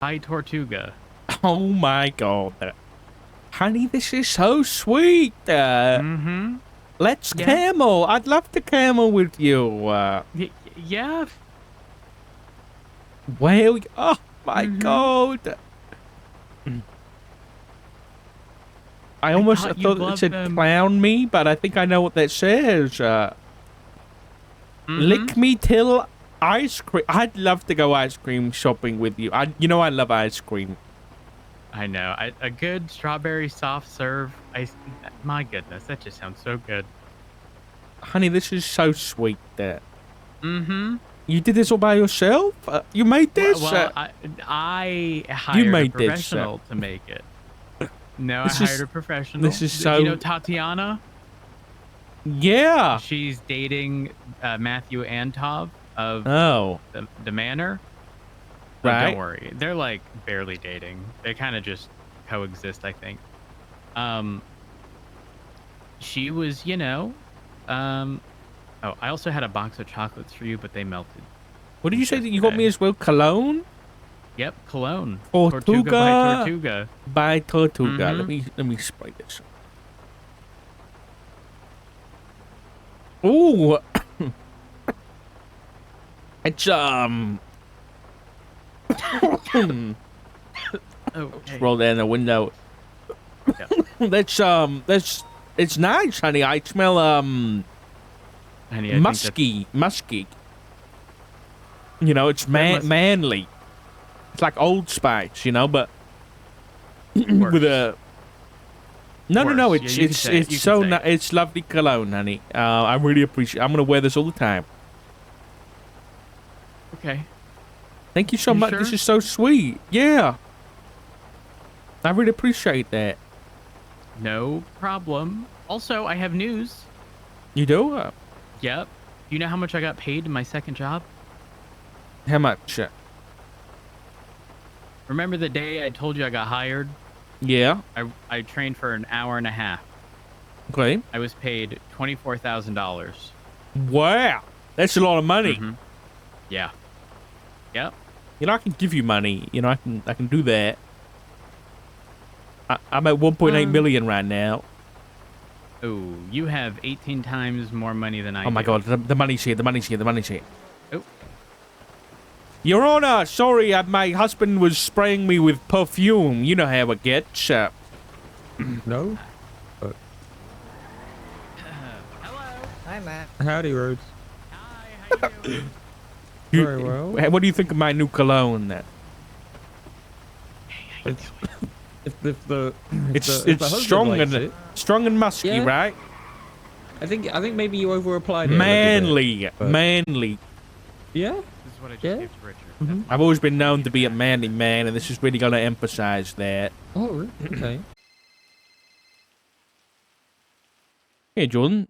Hi, Tortuga. Oh my god. Honey, this is so sweet. Mm-hmm. Let's Yeah. camel. I'd love to camel with you. Yeah. Well, oh my Mm-hmm. god. I I almost thought thought you'd it love said them. clown me, but I think I know what that says. Mm-hmm. Lick me till ice cream. I'd love to go ice cream shopping with you. You know I love ice cream. I know. A good strawberry soft serve ice. My goodness, that just sounds so good. Honey, this is so sweet. Mm-hmm. You did this all by yourself? You made this? Well, I You hired a made this. professional to make it. No, I This hired is a this professional. is Do you know so Tatiana? yeah. She's dating Matthew Antov of Oh, the Manor. So don't right. worry. They're like barely dating. They kind of just coexist, I think. Um, she was, um, oh, I also had a box of chocolates for you, but they melted What did you since say that you got me yesterday. as well? Cologne? Yep, cologne. Tortuga by Tortuga Tortuga. by Tortuga. Mm-hmm. Let me spray this. Ooh, it's Okay. roll down the window. Yep. That's it's nice, honey. I smell Honey, I think that's musky. You know, it's there must manly. It's like Old Spice, but worse. with a no. Worse. Yeah, you can say it. You It's can so say it. it's lovely cologne, honey. I really appreciate. I'm gonna wear this all the time. Okay. Thank you so You much. sure? This is so sweet. Yeah, I really appreciate that. No problem. Also, I have news. You do? Yep. Do you know how much I got paid in my second job? How much? Remember the day I told you I got hired? Yeah. I trained for an hour and a half. Okay. I was paid $24,000. Wow, that's a lot of money. Mm-hmm. Yeah. Yep. I can give you money. I can do that. I'm at 1.8 million right now. Oh, you have 18 times more money than I do. Oh my god, the money's here. The money's here. The money's here. Oh. Your Honor, sorry, my husband was spraying me with perfume. You know how it gets. No? Hello. Hi, Matt. Howdy, Rhodes. Hi, how you doing? Very well. What do you think of my new cologne? Then It's if the it's strong and musky, Yeah. right? I think maybe you over applied it. Manly, but- manly. Yeah. This is what I just Yeah. gave to Richard. Mhm. I've always been known to be a manly man, and this is really going to emphasize that. Oh, really? Okay. Hey, Jordan.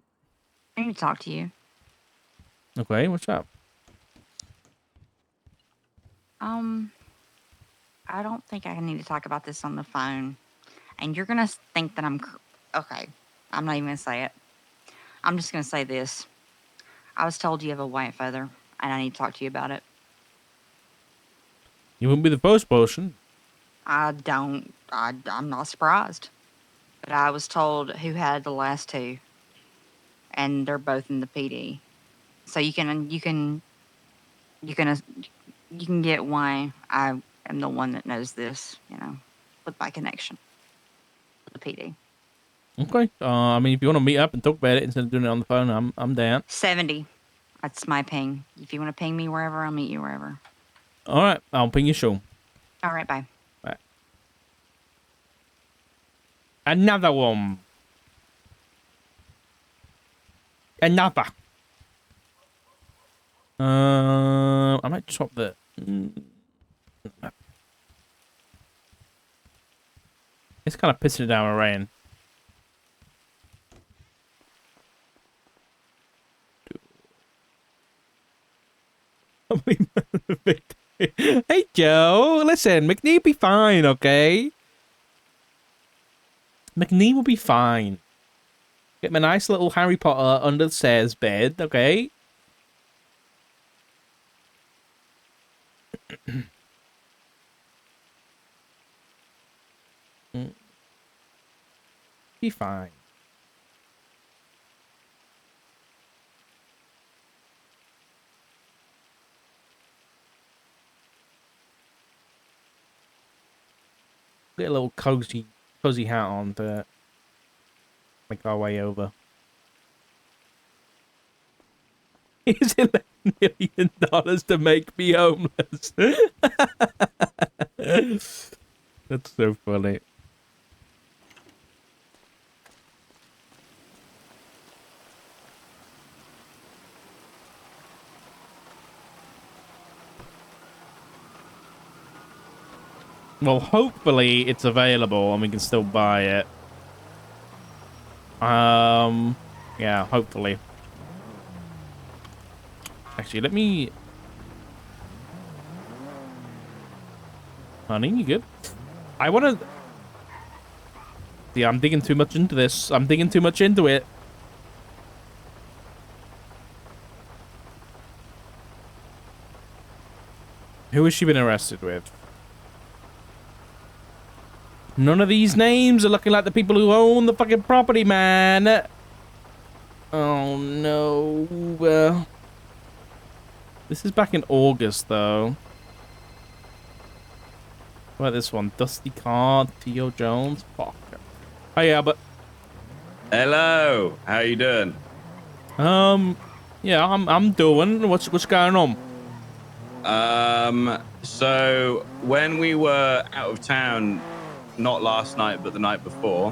I need to talk to you. Okay, what's up? I don't think I need to talk about this on the phone. And you're going to think that okay. I'm not even going to say it. I'm just going to say this. I was told you have a white feather, and I need to talk to you about it. You wouldn't be the first person. I'm not surprised. But I was told who had the last two, and they're both in the PD. So you can get why I am the one that knows this, with my connection with the PD. Okay. I mean, if you want to meet up and talk about it instead of doing it on the phone, I'm down. 70. That's my ping. If you want to ping me wherever, I'll meet you wherever. All right, I'll ping you soon. All right, bye. Bye. Another one. Another. I might swap the. It's kind of pissing it down rain. Hey, Joe. Listen, McNee will be fine, okay? McNee will be fine. Get my nice little Harry Potter under the stairs bed, okay? be fine. Get a little cozy hat on to make our way over. Is it $1 million to make me homeless? That's so funny. Well, hopefully it's available and we can still buy it. Yeah, hopefully. Actually, let me... Honey, you good? I want to... Yeah, I'm digging too much into this. I'm digging too much into it. Who has she been arrested with? None of these names are looking like the people who own the fucking property, man. Oh, no. This is back in August, though. What about this one? Dusty Card, Theo Jones. Fuck. Oh, yeah, but... Hello. How you doing? Yeah, I'm doing. What's going on? So when we were out of town, not last night, but the night before,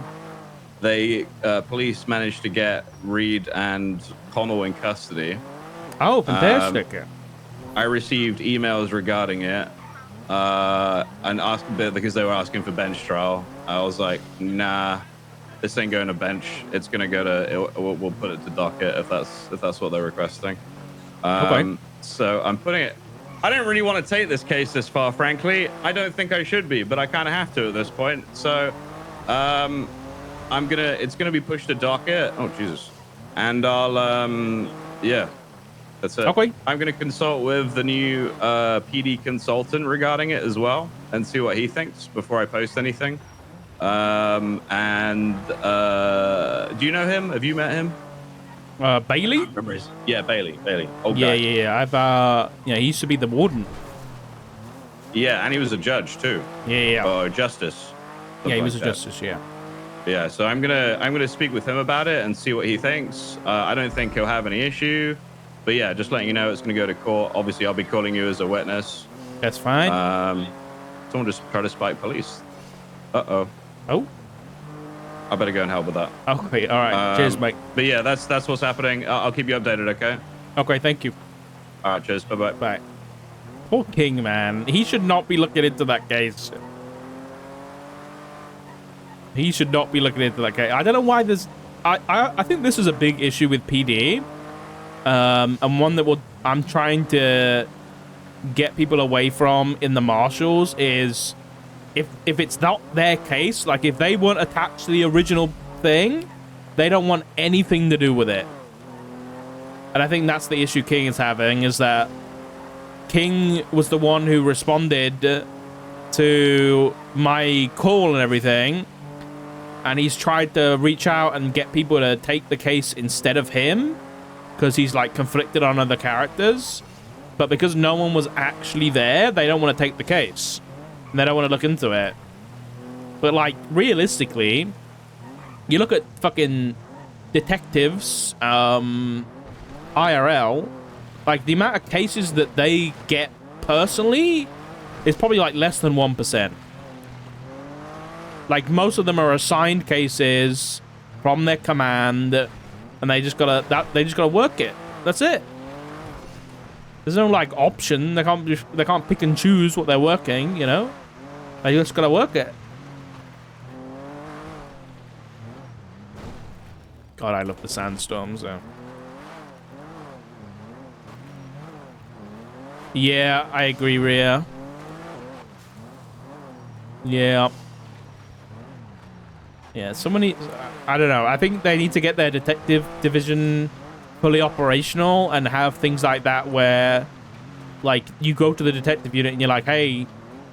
they police managed to get Reed and Connell in custody. Oh, fantastic. I received emails regarding it, and asked a bit because they were asking for bench trial. I was like, nah, this ain't going to bench. It's gonna go to. We'll put it to docket if that's what they're requesting. Okay. So I'm putting it. I don't really want to take this case this far, frankly. I don't think I should be, but I kind of have to at this point. So, it's gonna be pushed to docket. Oh Jesus, and I'll yeah, that's it. Okay. I'm gonna consult with the new PD consultant regarding it as well, and see what he thinks before I post anything. Do you know him? Have you met him? Bailey? Yeah, Bailey. Old Yeah, guy. yeah. I've yeah, he used to be the warden. Yeah, and he was a judge too. Yeah. Or justice. Yeah, he was a like that. justice. Yeah. Yeah, so I'm gonna speak with him about it and see what he thinks. I don't think he'll have any issue, but yeah, just letting you know it's gonna go to court. Obviously, I'll be calling you as a witness. That's fine. Someone just tried to spike police. Oh. I better go and help with that. Okay. All right. Cheers, mate. But yeah, that's what's happening. I'll keep you updated. Okay. Okay. Thank you. All right. Cheers. Bye. Bye. Poor King, man. He should not be looking into that case. He should not be looking into that case. I don't know why this... I think this is a big issue with PD. And one that I'm trying to get people away from in the marshals is... If it's not their case, like if they weren't attached to the original thing, they don't want anything to do with it. And I think that's the issue King is having, is that King was the one who responded to my call and everything, and he's tried to reach out and get people to take the case instead of him, because he's like conflicted on other characters. But because no one was actually there, they don't want to take the case. And they don't want to look into it. But, like, realistically, you look at fucking detectives, IRL, like, the amount of cases that they get personally is probably, like, less than 1%. Like, most of them are assigned cases from their command, and they just gotta work it. That's it. There's no, like, option. They can't pick and choose what they're working, you know? They just gotta work it. God, I love the sandstorms, though. Yeah, I agree, Rhea. Yeah. Yeah, so many... I don't know. I think they need to get their detective division fully operational and have things like that where, like, you go to the detective unit and you're like, hey,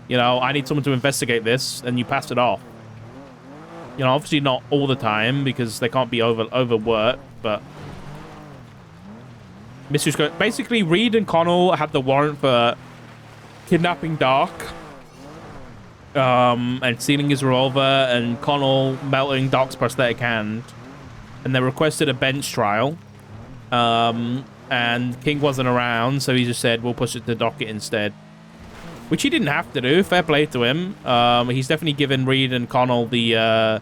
you know, I need someone to investigate this, and you pass it off. You know, obviously not all the time because they can't be overworked, but Mystery's going. Basically, Reed and Connell have the warrant for kidnapping Dark, and stealing his revolver, and Connell melting Dark's prosthetic hand, and they requested a bench trial. And King wasn't around, so he just said we'll push it to docket instead, which he didn't have to do. Fair play to him. He's definitely given Reed and Connell the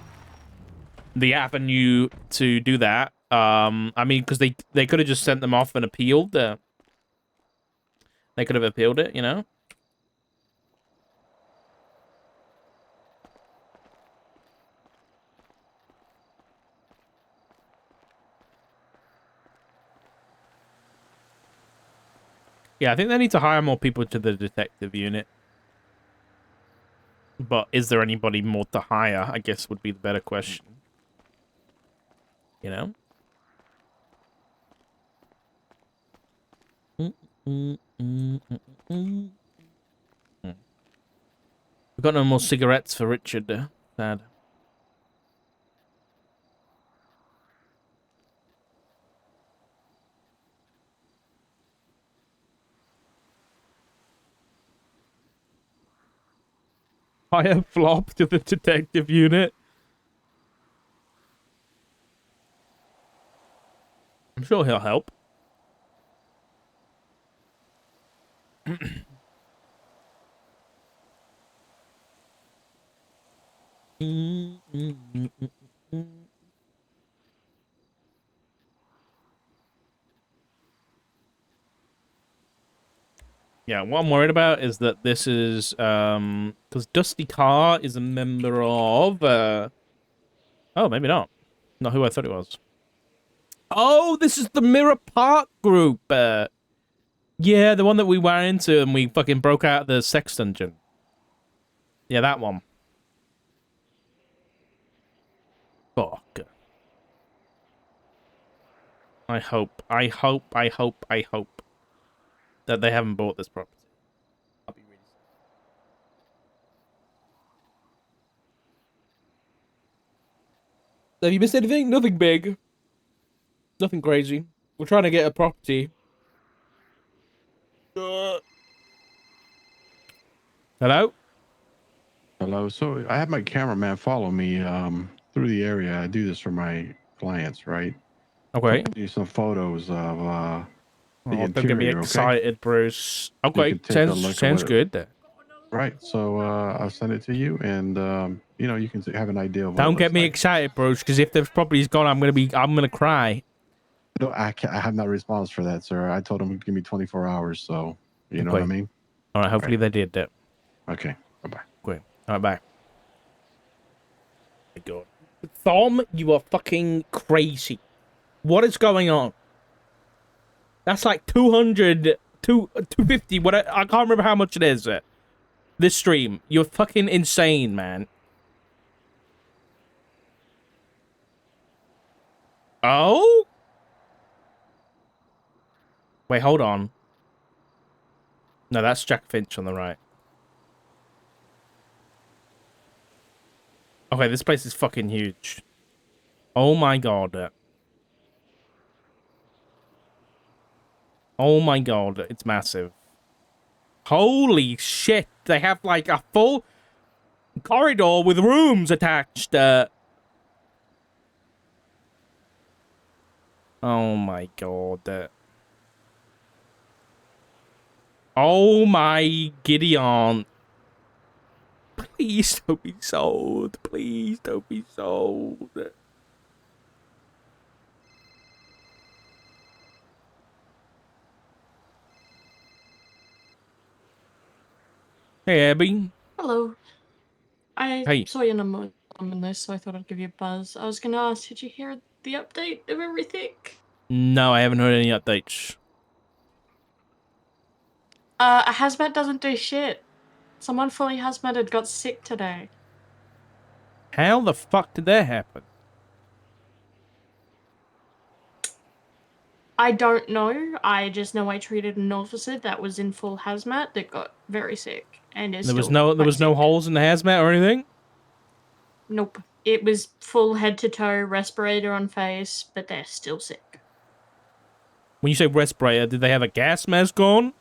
avenue to do that. I mean, because they could have just sent them off and appealed. They could have appealed it, you know. Yeah, I think they need to hire more people to the detective unit. But is there anybody more to hire, I guess would be the better question. You know? We've got no more cigarettes for Richard. Sad. Hire Flop to the detective unit. I'm sure he'll help. Yeah, what I'm worried about is that this is because Dusty Carr is a member of oh, maybe not. Not who I thought it was. Oh, this is the Mirror Park group. Yeah, the one that we went into and we fucking broke out the sex dungeon. Yeah, that one. Fuck. I hope that they haven't bought this property. I'll be really sad. Have you missed anything? Nothing big. Nothing crazy. We're trying to get a property. Hello? Hello. So I have my cameraman follow me through the area. I do this for my clients, right? Okay. Do some photos of the Oh, don't get me interior. excited, Okay. Bruce. You Okay, can take a look at sounds what good. Right. So I'll send it to you, and you know, you can have an idea of what it Don't looks get me like. excited, Bruce, because if the property's gone, I'm gonna cry. No, I have not response for that, sir. I told him to give me 24 hours, so you know what I Okay. mean. All right. Hopefully they did that. Okay. Bye bye. Great. All right. Bye. My God, Thom, you are fucking crazy. What is going on? That's like 200, 250. What I can't remember how much it is. This stream, you're fucking insane, man. Oh? Wait, hold on. No, that's Jack Finch on the right. Okay, this place is fucking huge. Oh my god. Oh my god, it's massive. Holy shit, they have like a full corridor with rooms attached. Oh my god. Oh my Gideon. Please don't be sold. Please don't be sold. Hey, Abby. Hello. I Hey. saw your number on this, so I thought I'd give you a buzz. I was gonna ask, did you hear the update of everything? No, I haven't heard any updates. A hazmat doesn't do shit. Someone fully hazmated got sick today. How the fuck did that happen? I don't know. I just know I treated an officer that was in full hazmat that got very sick and is There was still no quite sick. holes in the hazmat or anything? Nope. it was full head to toe, respirator on face, but they're still sick. When you say respirator, did they have a gas mask on?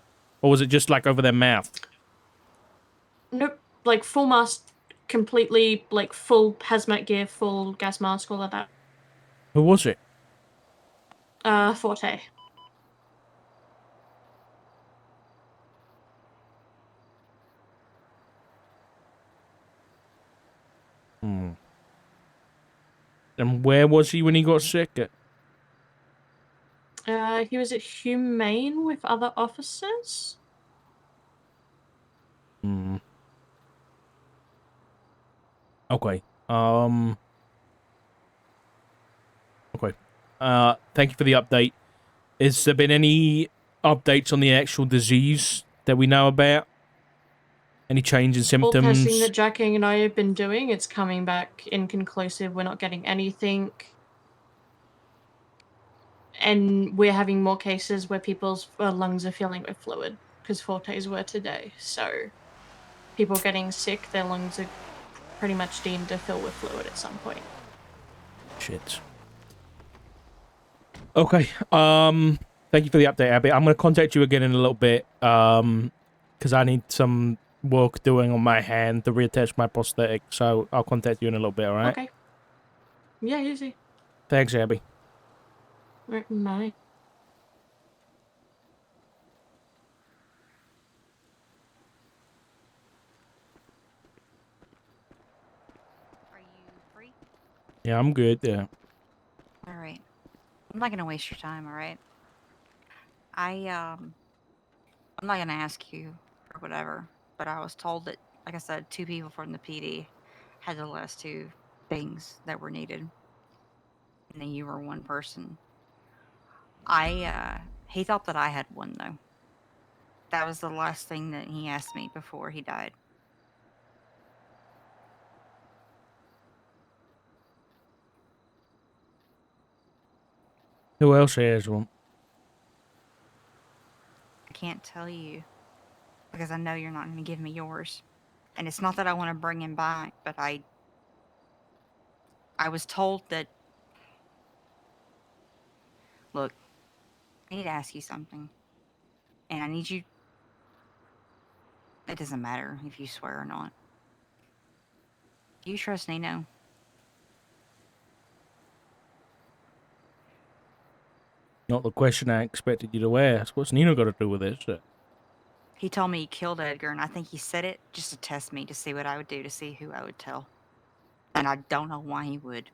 Or was it just like over their mouth? Nope, like full mask, completely, like full hazmat gear, full gas mask, all of that. Who was it? Forte. Hmm. And where was he when he got sick? He was at Humane with other officers. Hmm. Okay. Okay. Thank you for the update. Has there been any updates on the actual disease that we know about? Any change in All the testing symptoms? that Jackie and I have been doing, it's coming back inconclusive. We're not getting anything. And we're having more cases where people's lungs are filling with fluid, because Fortes were today. So people getting sick, their lungs are pretty much deemed to fill with fluid at some point. Shit. Okay. Thank you for the update, Abby. I'm gonna contact you again in a little bit. Because I need some work doing on my hand to reattach my prosthetic. So I'll contact you in a little bit. All right. Okay. Yeah, easy. Thanks, Abby. Right, bye. Are you free? Yeah, I'm good. Yeah. All right. I'm not gonna waste your time. All right. I'm not gonna ask you or whatever, but I was told that, like I said, 2 people from the PD had the last 2 things that were needed, and then you were one person. He thought that I had one though. That was the last thing that he asked me before he died. Who else has one? I can't tell you because I know you're not gonna give me yours. And it's not that I want to bring him back, but I was told that, look, I need to ask you something. And I need you, it doesn't matter if you swear or not. Do you trust Nino? Not the question I expected you to ask. What's Nino got to do with this? He told me he killed Edgar, and I think he said it just to test me, to see what I would do, to see who I would tell. And I don't know why he would.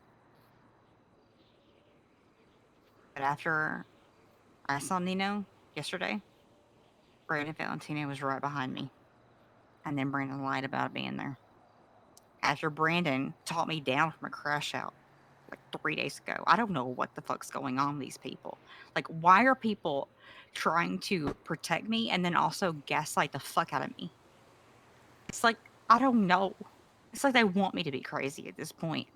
But after I saw Nino yesterday, Brandon Valentino was right behind me. And then Brandon lied about being there. After Brandon taught me down from a crash out like 3 days ago, I don't know what the fuck's going on with these people. Like, why are people trying to protect me and then also gaslight the fuck out of me? It's like, I don't know. It's like they want me to be crazy at this point.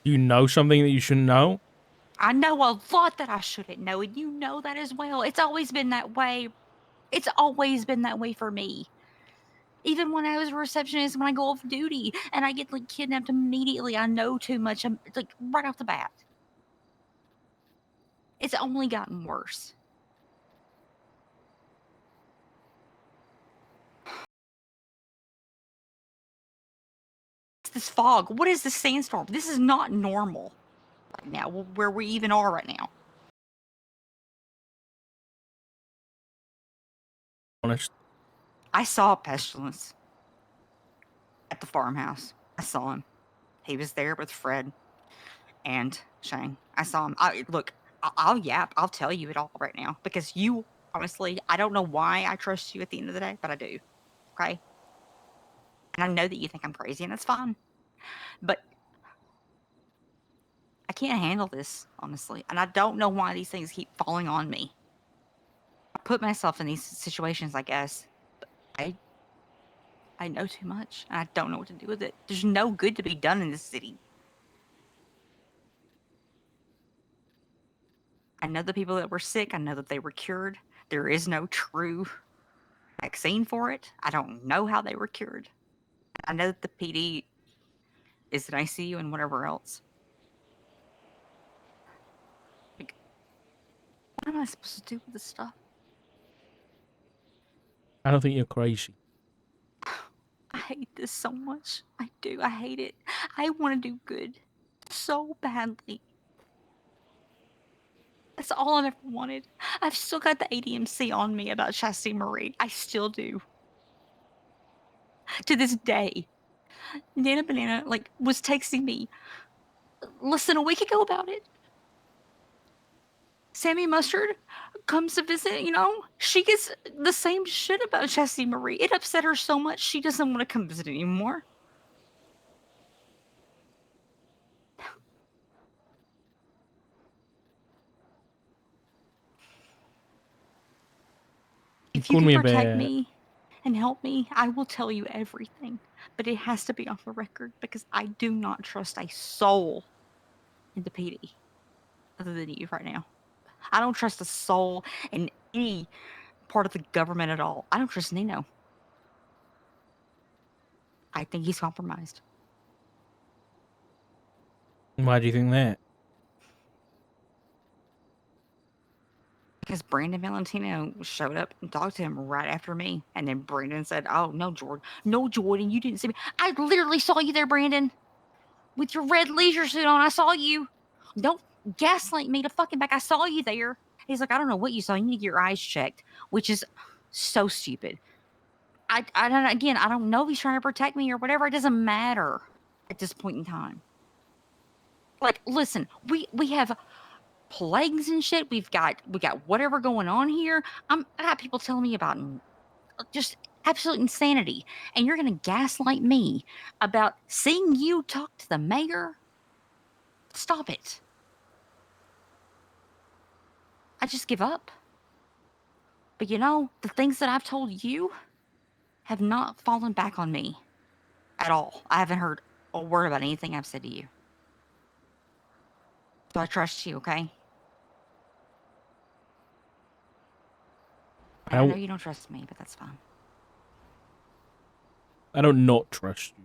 You know something that you shouldn't know? I know a lot that I shouldn't know, and you know that as well. It's always been that way. It's always been that way for me. Even when I was a receptionist, when I go off duty and I get like kidnapped immediately, I know too much. I'm like right off the bat. It's only gotten worse. It's this fog. What is this sandstorm? This is not normal right now, where we even are right now. Honest. I saw Pestilence at the farmhouse. I saw him. He was there with Fred and Shane. I saw him. Look, I'll yap. I'll tell you it all right now because you, honestly, I don't know why I trust you at the end of the day, but I do. Okay? And I know that you think I'm crazy, and that's fine. But I can't handle this, honestly. And I don't know why these things keep falling on me. I put myself in these situations, I guess. But I know too much, and I don't know what to do with it. There's no good to be done in this city. I know the people that were sick. I know that they were cured. There is no true vaccine for it. I don't know how they were cured. I know that the PD is an ICU and whatever else. Like, what am I supposed to do with this stuff? I don't think you're crazy. I hate this so much. I do. I hate it. I want to do good so badly. That's all I've ever wanted. I've still got the ADMC on me about Chastity Marie. I still do. To this day. Nana Banana, like, was texting me less than a week ago about it. Sammy Mustard comes to visit, she gets the same shit about Chastity Marie. It upset her so much she doesn't want to come visit anymore. If you Call can me a protect bear. me and help me, I will tell you everything. But it has to be off the record because I do not trust a soul in the PD other than you right now. I don't trust a soul in any part of the government at all. I don't trust Nino. I think he's compromised. Why do you think that? Because Brandon Valentino showed up and talked to him right after me. And then Brandon said, "Oh, no, Jordan. No, Jordan, you didn't see me. I literally saw you there, Brandon, with your red leisure suit on. I saw you. Don't gaslight me to fucking back. I saw you there." He's like, "I don't know what you saw. You need to get your eyes checked," which is so stupid. I don't, again, I don't know if he's trying to protect me or whatever. It doesn't matter at this point in time. Like, listen, we have plagues and shit. We got whatever going on here. I got people telling me about just absolute insanity, and you're gonna gaslight me about seeing you talk to the mayor? Stop it! I just give up. But the things that I've told you have not fallen back on me at all. I haven't heard a word about anything I've said to you. So I trust you, okay? And I know you don't trust me, but that's fine. I don't not trust you.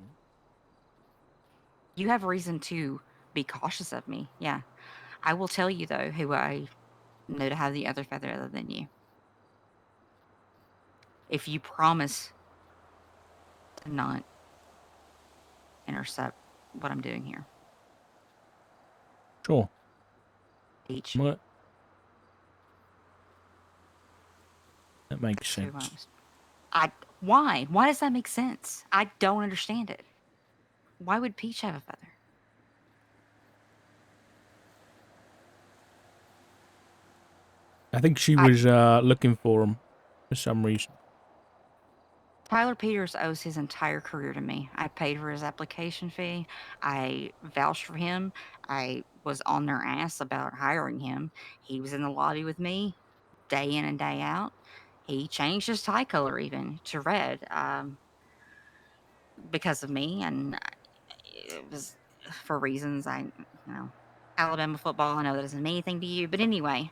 You have reason to be cautious of me. Yeah. I will tell you, though, who I know to have the other feather other than you. If you promise to not intercept what I'm doing here. Sure. Each. What? That makes Who sense. why? Why does that make sense? I don't understand it. Why would Peach have a feather? I think she was looking for him for some reason. Tyler Peters owes his entire career to me. I paid for his application fee. I vouched for him. I was on their ass about hiring him. He was in the lobby with me day in and day out. He changed his tie color even to red because of me, and it was for reasons Alabama football. I know that doesn't mean anything to you, but anyway,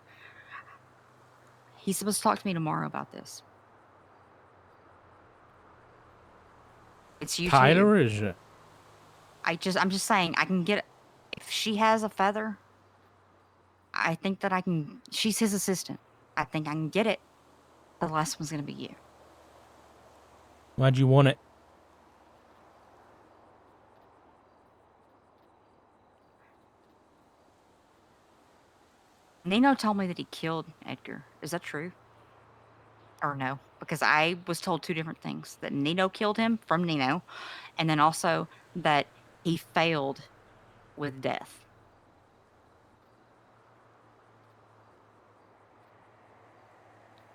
he's supposed to talk to me tomorrow about this. It's you too. Tyler, is it? I'm just saying I can get if she has a feather. I think that I can. She's his assistant. I think I can get it. The last one's gonna be you. Why'd you want it? Nino told me that he killed Edgar. Is that true? Or no? Because I was told two different things: that Nino killed him from Nino, and then also that he failed with death.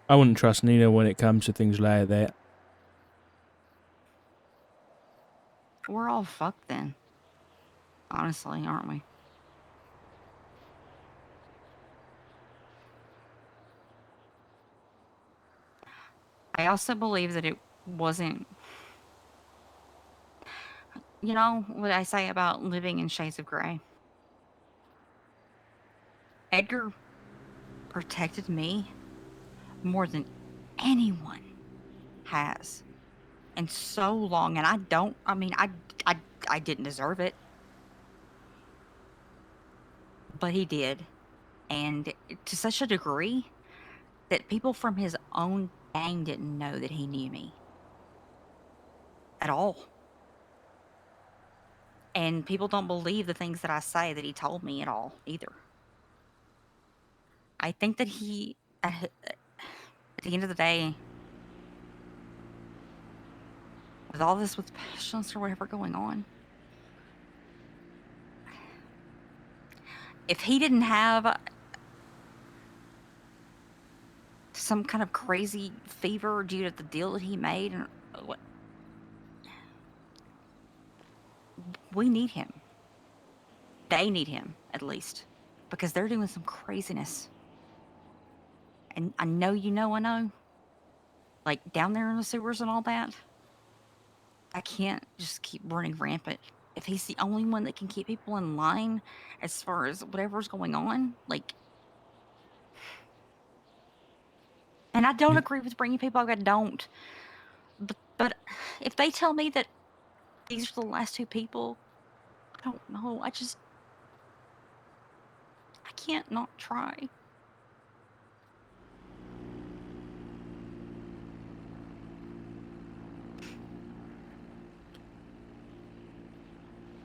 I wouldn't trust Nina when it comes to things like that. We're all fucked then. Honestly, aren't we? I also believe that it wasn't. You know what I say about living in shades of gray? Edgar protected me more than anyone has in so long, and I didn't deserve it, but he did, and to such a degree that people from his own gang didn't know that he knew me at all. And people don't believe the things that I say that he told me at all either. I think that at the end of the day, with all this with Pestilence or whatever going on, if he didn't have some kind of crazy fever due to the deal that he made, and what we need him, they need him at least, because they're doing some craziness. And I know I know, like down there in the sewers and all that. I can't just keep running rampant. If he's the only one that can keep people in line as far as whatever's going on, like, and I don't agree with bringing people back. I don't. But if they tell me that these are the last two people, I don't know. I can't not try.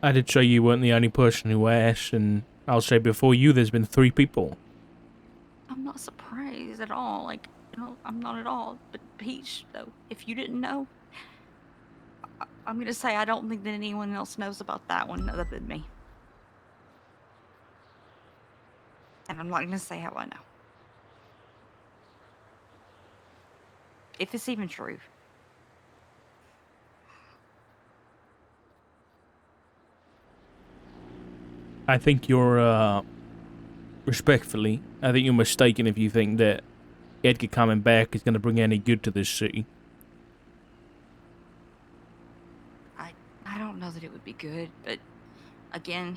I did say you weren't the only person who asked, and I'll say before you, there's been 3 people. I'm not surprised at all. Like, I'm not at all. But Peach, though, if you didn't know, I'm going to say I don't think that anyone else knows about that one other than me. And I'm not going to say how I know. If it's even true. I think you're, respectfully, I think you're mistaken if you think that Edgar coming back is going to bring any good to this city. I don't know that it would be good, but again,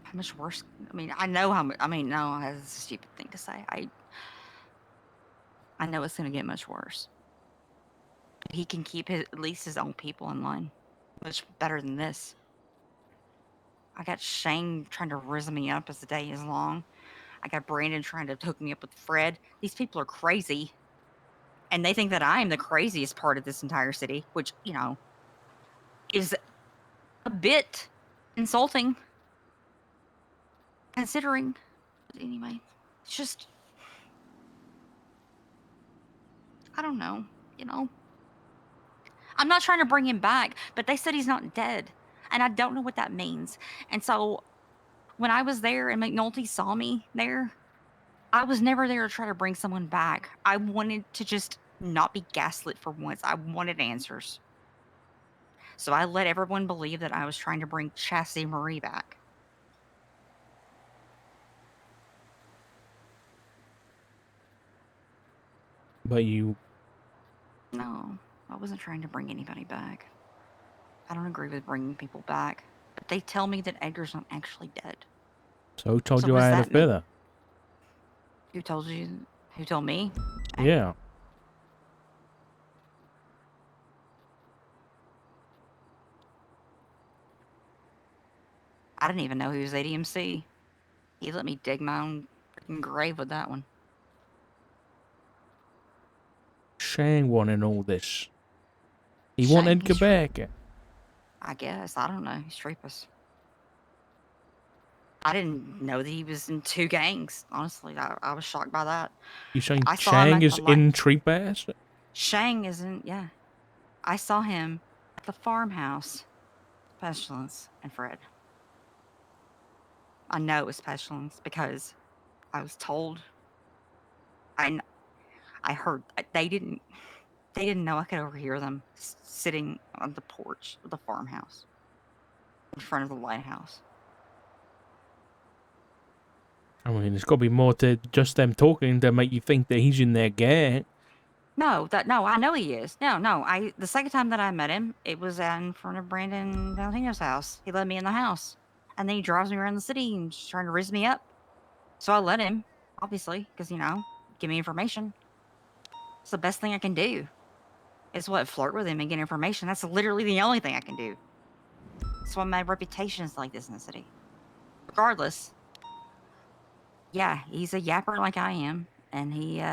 how much worse? I mean, I know how much. I mean, no, that's a stupid thing to say. I know it's going to get much worse. He can keep at least his own people in line. Much better than this. I got Shane trying to rizz me up as the day is long. I got Brandon trying to hook me up with Fred. These people are crazy. And they think that I am the craziest part of this entire city, which, is a bit insulting. Considering. But anyway, it's just. I don't know. I'm not trying to bring him back, but they said he's not dead. And I don't know what that means. And so when I was there and McNulty saw me there, I was never there to try to bring someone back. I wanted to just not be gaslit for once. I wanted answers. So I let everyone believe that I was trying to bring Chastity Marie back. But you... No, I wasn't trying to bring anybody back. I don't agree with bringing people back. But they tell me that Edgar's not actually dead. So who told So you what I does had a that mean? feather? Who told you? Who told me? Yeah. I didn't even know he was ADMC. He let me dig my own freaking grave with that one. Shang wanted all this. He Shang, wanted Edgar he's back. I guess. I don't know. He's Treepus. I didn't know that he was in 2 gangs. Honestly, I was shocked by that. You saying I saw him Shang at the is in Treepass? Shang isn't, yeah. I saw him at the farmhouse. Pestilence and Fred. I know it was Pestilence because I was told. I, I heard they didn't know I could overhear them sitting on the porch of the farmhouse in front of the lighthouse. I mean, there's got to be more to just them talking to make you think that he's in their gang. No, I know he is. No. The second time that I met him, it was in front of Brandon Valentino's house. He let me in the house. And then he drives me around the city and just trying to rizz me up. So I let him, obviously, because, give me information. It's the best thing I can do. Is what? Flirt with him and get information. That's literally the only thing I can do. That's why my reputation is like this in the city. Regardless, yeah, he's a yapper like I am. And he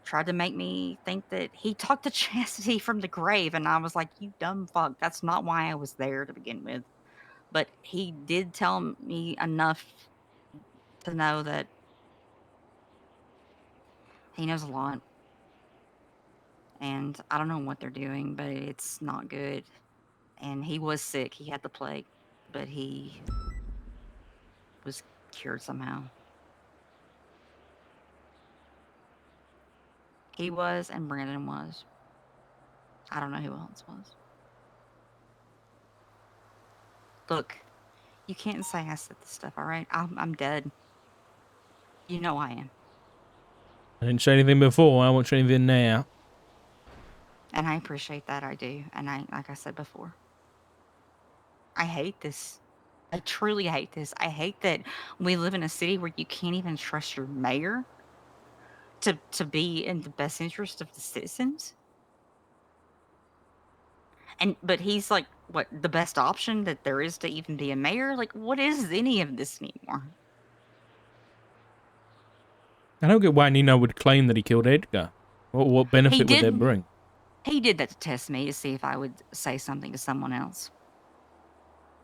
tried to make me think that he talked to Chastity from the grave. And I was like, you dumb fuck. That's not why I was there to begin with. But he did tell me enough to know that he knows a lot. And I don't know what they're doing, but it's not good. And he was sick. He had the plague, but he was cured somehow. He was, and Brandon was. I don't know who else was. Look, you can't say I said this stuff, all right? I'm dead. You know I am. I didn't say anything before. I won't say anything now. And I appreciate that. I do. And like I said before, I hate this. I truly hate this. I hate that we live in a city where you can't even trust your mayor to be in the best interest of the citizens. But he's like what the best option that there is to even be a mayor? Like what is any of this anymore? I don't get why Nino would claim that he killed Edgar. What He benefit would that did bring? he did that to test me to see if I would say something to someone else.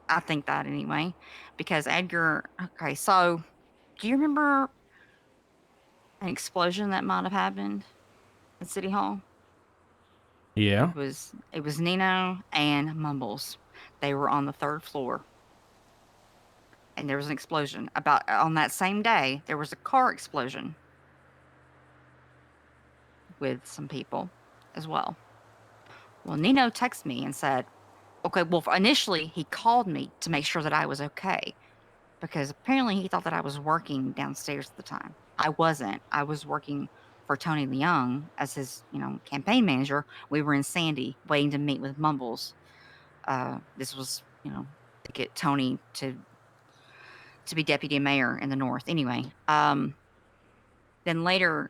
I think that anyway. Because Edgar okay, so do you remember an explosion that might have happened at City Hall? Yeah. It was Nino and Mumbles. They were on the third floor and there was an explosion. About on that same day, there was a car explosion with some people as well. Well, Nino texted me and said, okay, well, initially he called me to make sure that I was okay because apparently he thought that I was working downstairs at the time. I wasn't. I was working for Tony Leung as his, campaign manager. We were in Sandy waiting to meet with Mumbles. This was, to get Tony to be deputy mayor in the north. Anyway, then later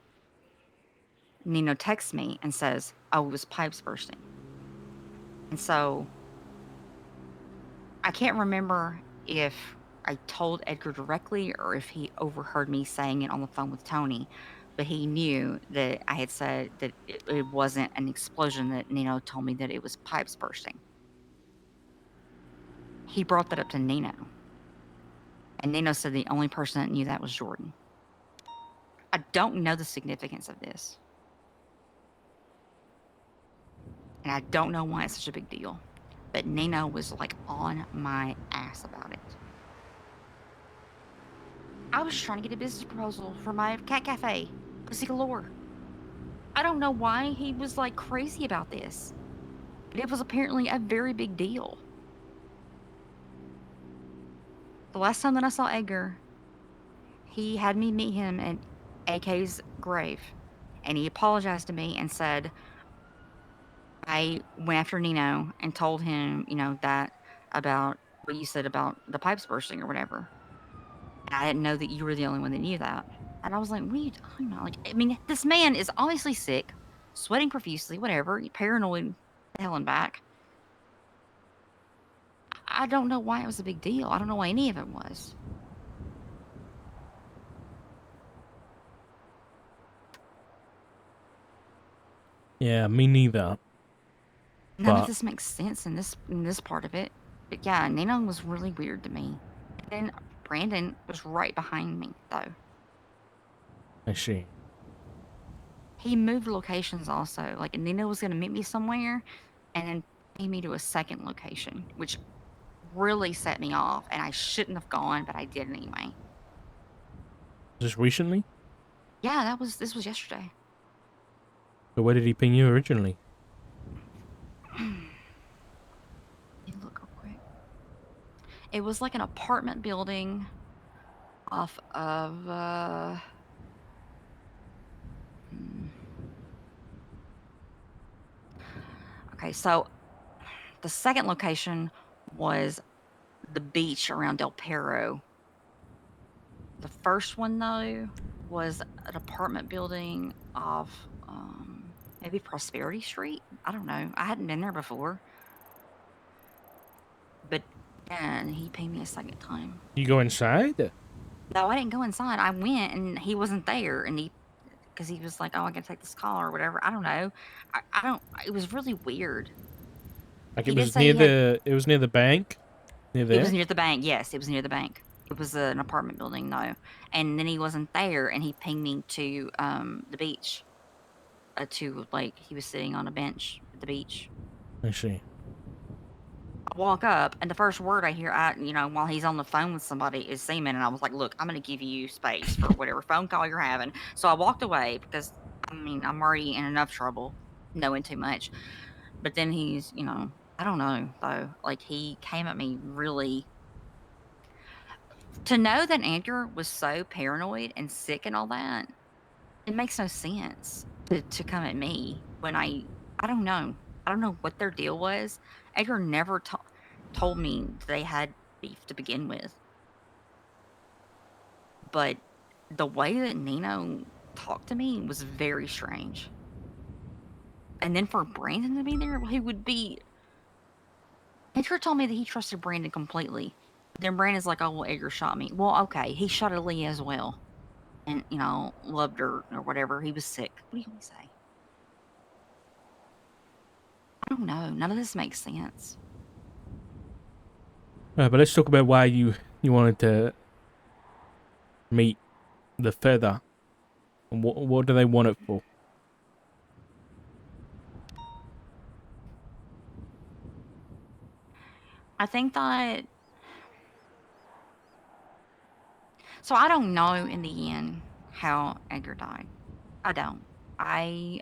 Nino texts me and says, "Oh, it was pipes bursting." And so I can't remember if I told Edgar directly or if he overheard me saying it on the phone with Tony, but he knew that I had said that it wasn't an explosion, that Nino told me that it was pipes bursting. He brought that up to Nino, and Nino said the only person that knew that was Jordan. I don't know the significance of this, and I don't know why it's such a big deal, but Nino was like on my ass about it. I was trying to get a business proposal for my cat cafe, Pussy Galore. I don't know why he was like crazy about this, but it was apparently a very big deal. The last time that I saw Edgar, he had me meet him at AK's grave, and he apologized to me and said, I went after Nino and told him, that about what you said about the pipes bursting or whatever. And I didn't know that you were the only one that knew that. And I was like, what are you talking about? Like, I mean, this man is obviously sick, sweating profusely, whatever, paranoid, hell and back. I don't know why it was a big deal. I don't know why any of it was. Yeah, me neither. None of this makes sense in this part of it. But yeah, Nino was really weird to me. And then Brandon was right behind me, though. I see. He moved locations also. Like Nino was going to meet me somewhere and then take me to a second location, which really set me off. And I shouldn't have gone, but I did anyway. Just recently? Yeah, this was yesterday. So where did he ping you originally? Let me look real quick. It was like an apartment building off of okay, so the second location was the beach around Del Perro. The first one though was an apartment building off maybe Prosperity Street. I don't know. I hadn't been there before, but then he paid me a second time. You go inside? No, I didn't go inside. I went and he wasn't there, and because he was like, "Oh, I gotta take this call or whatever." I don't know. I don't. It was really weird. Like He it did was say near he had. the bank? Near It was there? near the bank. Yes, it was near the bank. It was an apartment building, though. And then he wasn't there, and he pinged me to the beach. To like he was sitting on a bench at the beach. I see. I walk up, and the first word I hear, while he's on the phone with somebody, is Seaman, and I was like, "Look, I'm going to give you space for whatever phone call you're having." So I walked away because I mean I'm already in enough trouble, knowing too much. But then I don't know though. Like he came at me really. To know that Andrew was so paranoid and sick and all that, it makes no sense to come at me when I don't know. I don't know what their deal was. Edgar never told me they had beef to begin with, but the way that Nino talked to me was very strange. And then for Brandon to be there, he would be. Edgar told me that he trusted Brandon completely. Then Brandon's like, "Oh, well, Edgar shot me." Well, okay, he shot Aaliyah as well, and loved her or whatever. He was sick. What do you want me to say? I don't know. None of this makes sense. But let's talk about why you wanted to meet the feather. And what do they want it for? I think that so I don't know in the end how Edgar died. I don't. I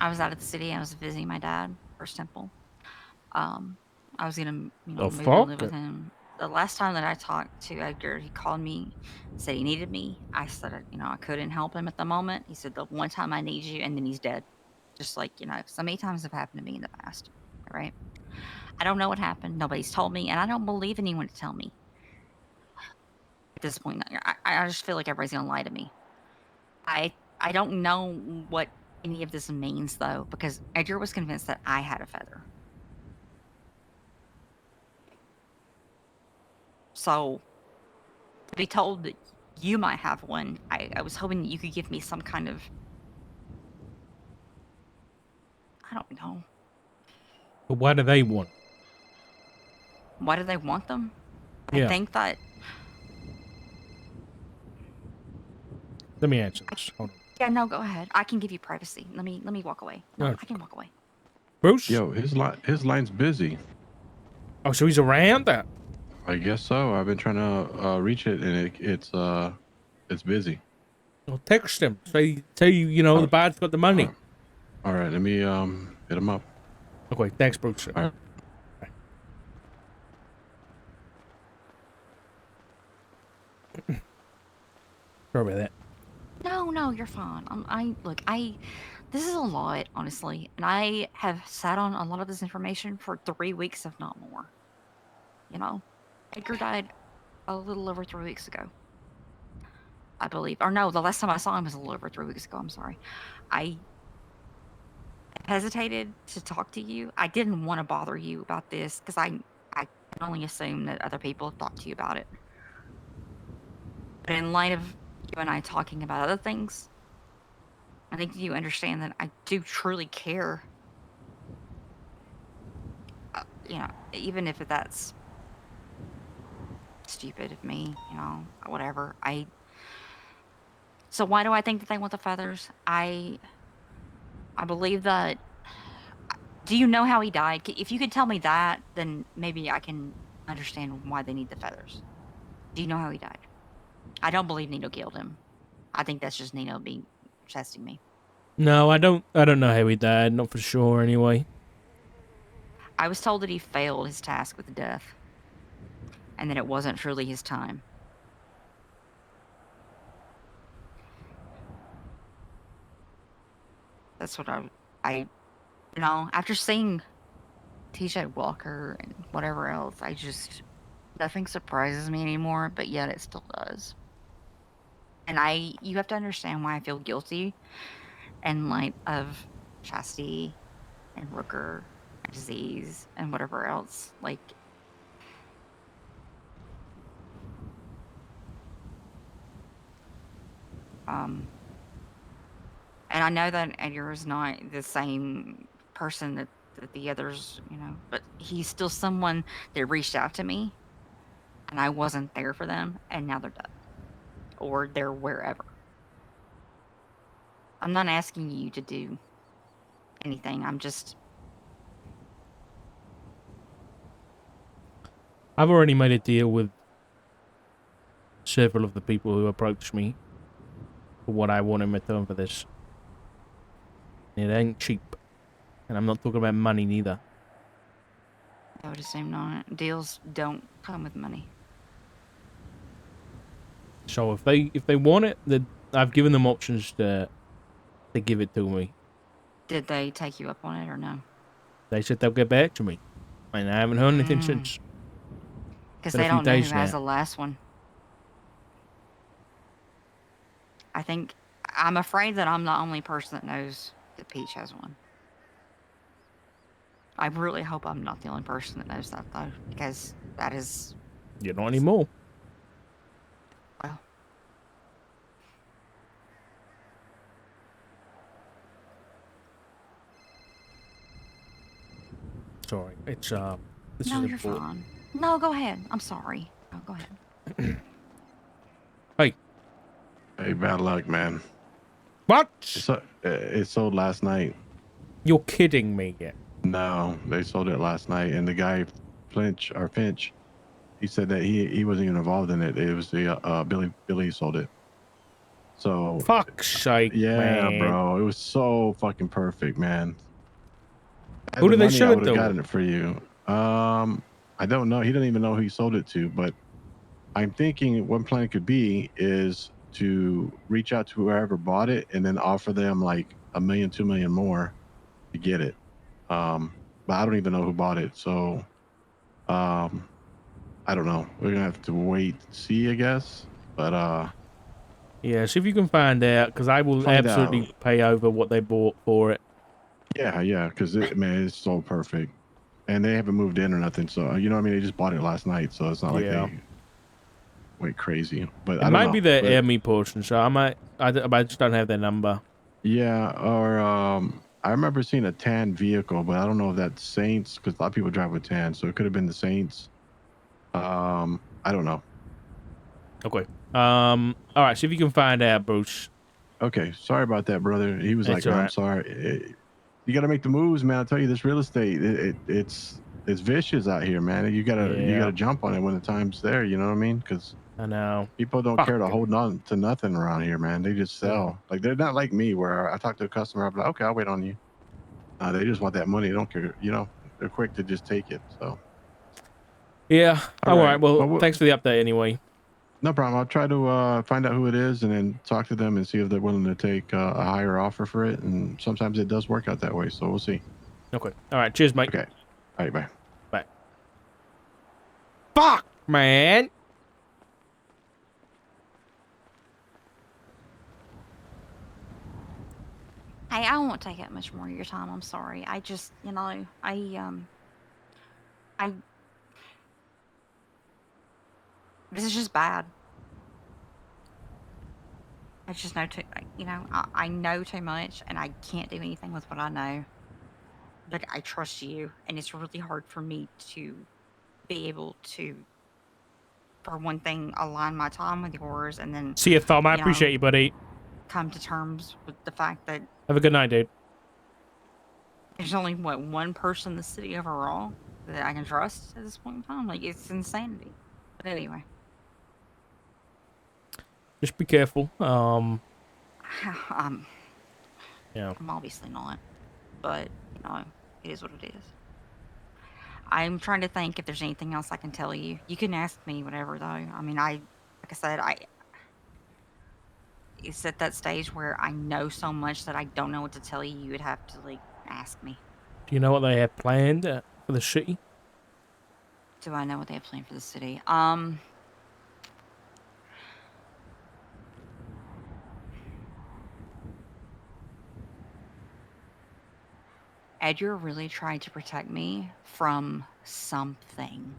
was out of the city. I was visiting my dad, First Temple. Um I was gonna, The move and live fuck? with him. The last time that I talked to Edgar, he called me, said he needed me. I said, I couldn't help him at the moment. He said, the one time I need you, and then he's dead. Just like, so many times have happened to me in the past. Right. I don't know what happened. Nobody's told me, and I don't believe anyone to tell me at this point. I just feel like everybody's gonna lie to me. I don't know what any of this means though, because Edgar was convinced that I had a feather. So to be told that you might have one, I was hoping that you could give me some kind of, I don't know. But why do they want? Why do they want them? I Yeah. think that Let me answer this. Hold on. yeah, no, go ahead. I can give you privacy. Let me walk away. No, No. I can walk away. Bruce? Yo, his line's busy. Oh, so he's around that? I guess so. I've been trying to reach it, and it's busy. Well, text him. Say Oh, the bad's got the money. all right, let me hit him up. Okay, thanks, Bruce. All right. Sorry about that. No, you're fine. This is a lot, honestly, and I have sat on a lot of this information for 3 weeks, if not more. Edgar died a little over 3 weeks ago, I believe. Or no, the last time I saw him was a little over 3 weeks ago. I'm sorry. I hesitated to talk to you. I didn't want to bother you about this because I can only assume that other people have talked to you about it. But in light of you and I talking about other things, I think you understand that I do truly care. Even if that's stupid of me, whatever. So why do I think that they want the feathers? I believe that. Do you know how he died? If you could tell me that, then maybe I can understand why they need the feathers. Do you know how he died? I don't believe Nino killed him. I think that's just Nino being testing me. No, I don't know how he died. Not for sure, anyway. I was told that he failed his task with death, and that it wasn't truly his time. That's what I after seeing TJ Walker and whatever else. Nothing surprises me anymore, but yet it still does. And you have to understand why I feel guilty in light of Chastity and Rooker and Disease and whatever else. Like, and I know that Edgar is not the same person that the others, but he's still someone that reached out to me and I wasn't there for them and now they're dead or they're wherever. I'm not asking you to do anything. I've already made a deal with several of the people who approached me for what I want in return for this. It ain't cheap. And I'm not talking about money neither. I would assume not. Deals don't come with money. So if they want it, then I've given them options to give it to me. Did they take you up on it or no? They said they'll get back to me. And I haven't heard anything Mm. since. Because Been a they few don't know who days has now. the last one. I'm afraid that I'm the only person that knows that Peach has one. I really hope I'm not the only person that knows that though, because that is, You're not anymore. well, Sorry. It's this no, is you're important. fine. No, go ahead. I'm sorry. No, go ahead. Hey. Hey, bad luck, man. What? It sold last night. You're kidding me. Yeah. No, they sold it last night, and the guy Finch, he said that he wasn't even involved in it. It was the Billy sold it. So Fuck's sake, yeah, man. bro, it was so fucking perfect, man. Had Who the did they money, sell I it would have to? gotten it for you. I don't know. He doesn't even know who he sold it to, but I'm thinking one plan could be is to reach out to whoever bought it and then offer them like $1 million, 2 million more to get it. But I don't even know who bought it, so I don't know. We're gonna have to wait and see, I guess. But Yeah, see if you can find out, because I will find absolutely out. pay over what they bought for it. Yeah, because man, it's so perfect, and they haven't moved in or nothing. So you know, what I mean, they just bought it last night, so it's not like Yeah. they went crazy. But It I don't might know. be the But, Emmy portion, so I just don't have their number. yeah, or I remember seeing a tan vehicle, but I don't know if that's Saints because a lot of people drive with tan, so it could have been the Saints. I don't know. Okay. All right, see if you can find out, Bruce. Okay, sorry about that, brother. He was It's like, all "Man, I'm right. sorry. You got to make the moves, man. I tell you, this real estate, it's vicious out here, man. You Yeah. gotta jump on it when the time's there. You know what I mean? Because I know. people don't care to Fuck. hold on to nothing around here, man. They just Yeah. sell. Like they're not like me, where I talk to a customer, I'm like, okay, I'll wait on you. They just want that money. They don't care. You know, they're quick to just take it. So, Yeah. All right. Well, Well, thanks for the update anyway. no problem. I'll try to find out who it is and then talk to them and see if they're willing to take a higher offer for it. And sometimes it does work out that way. So we'll see. Okay. All right. Cheers, mate. Okay. All right. Bye. Bye. Fuck, man. Hey, I won't take up much more of your time. I'm sorry. I just, this is just bad. I just know I know too much and I can't do anything with what I know. But I trust you, and it's really hard for me to be able to, for one thing, align my time with yours and then, See you, Thom. I you know, appreciate you, buddy. come to terms with the fact that Have a good night, dude. there's only, one person in the city overall that I can trust at this point in time? Like, it's insanity. But anyway. Just be careful. Yeah. I'm obviously not, but it is what it is. I'm trying to think if there's anything else I can tell you. You can ask me whatever, though. I mean, like I said, it's at that stage where I know so much that I don't know what to tell you. You would have to ask me. Do you know what they have planned? for the city? Do I know what they have planned for the city? Edgar really tried to protect me from something,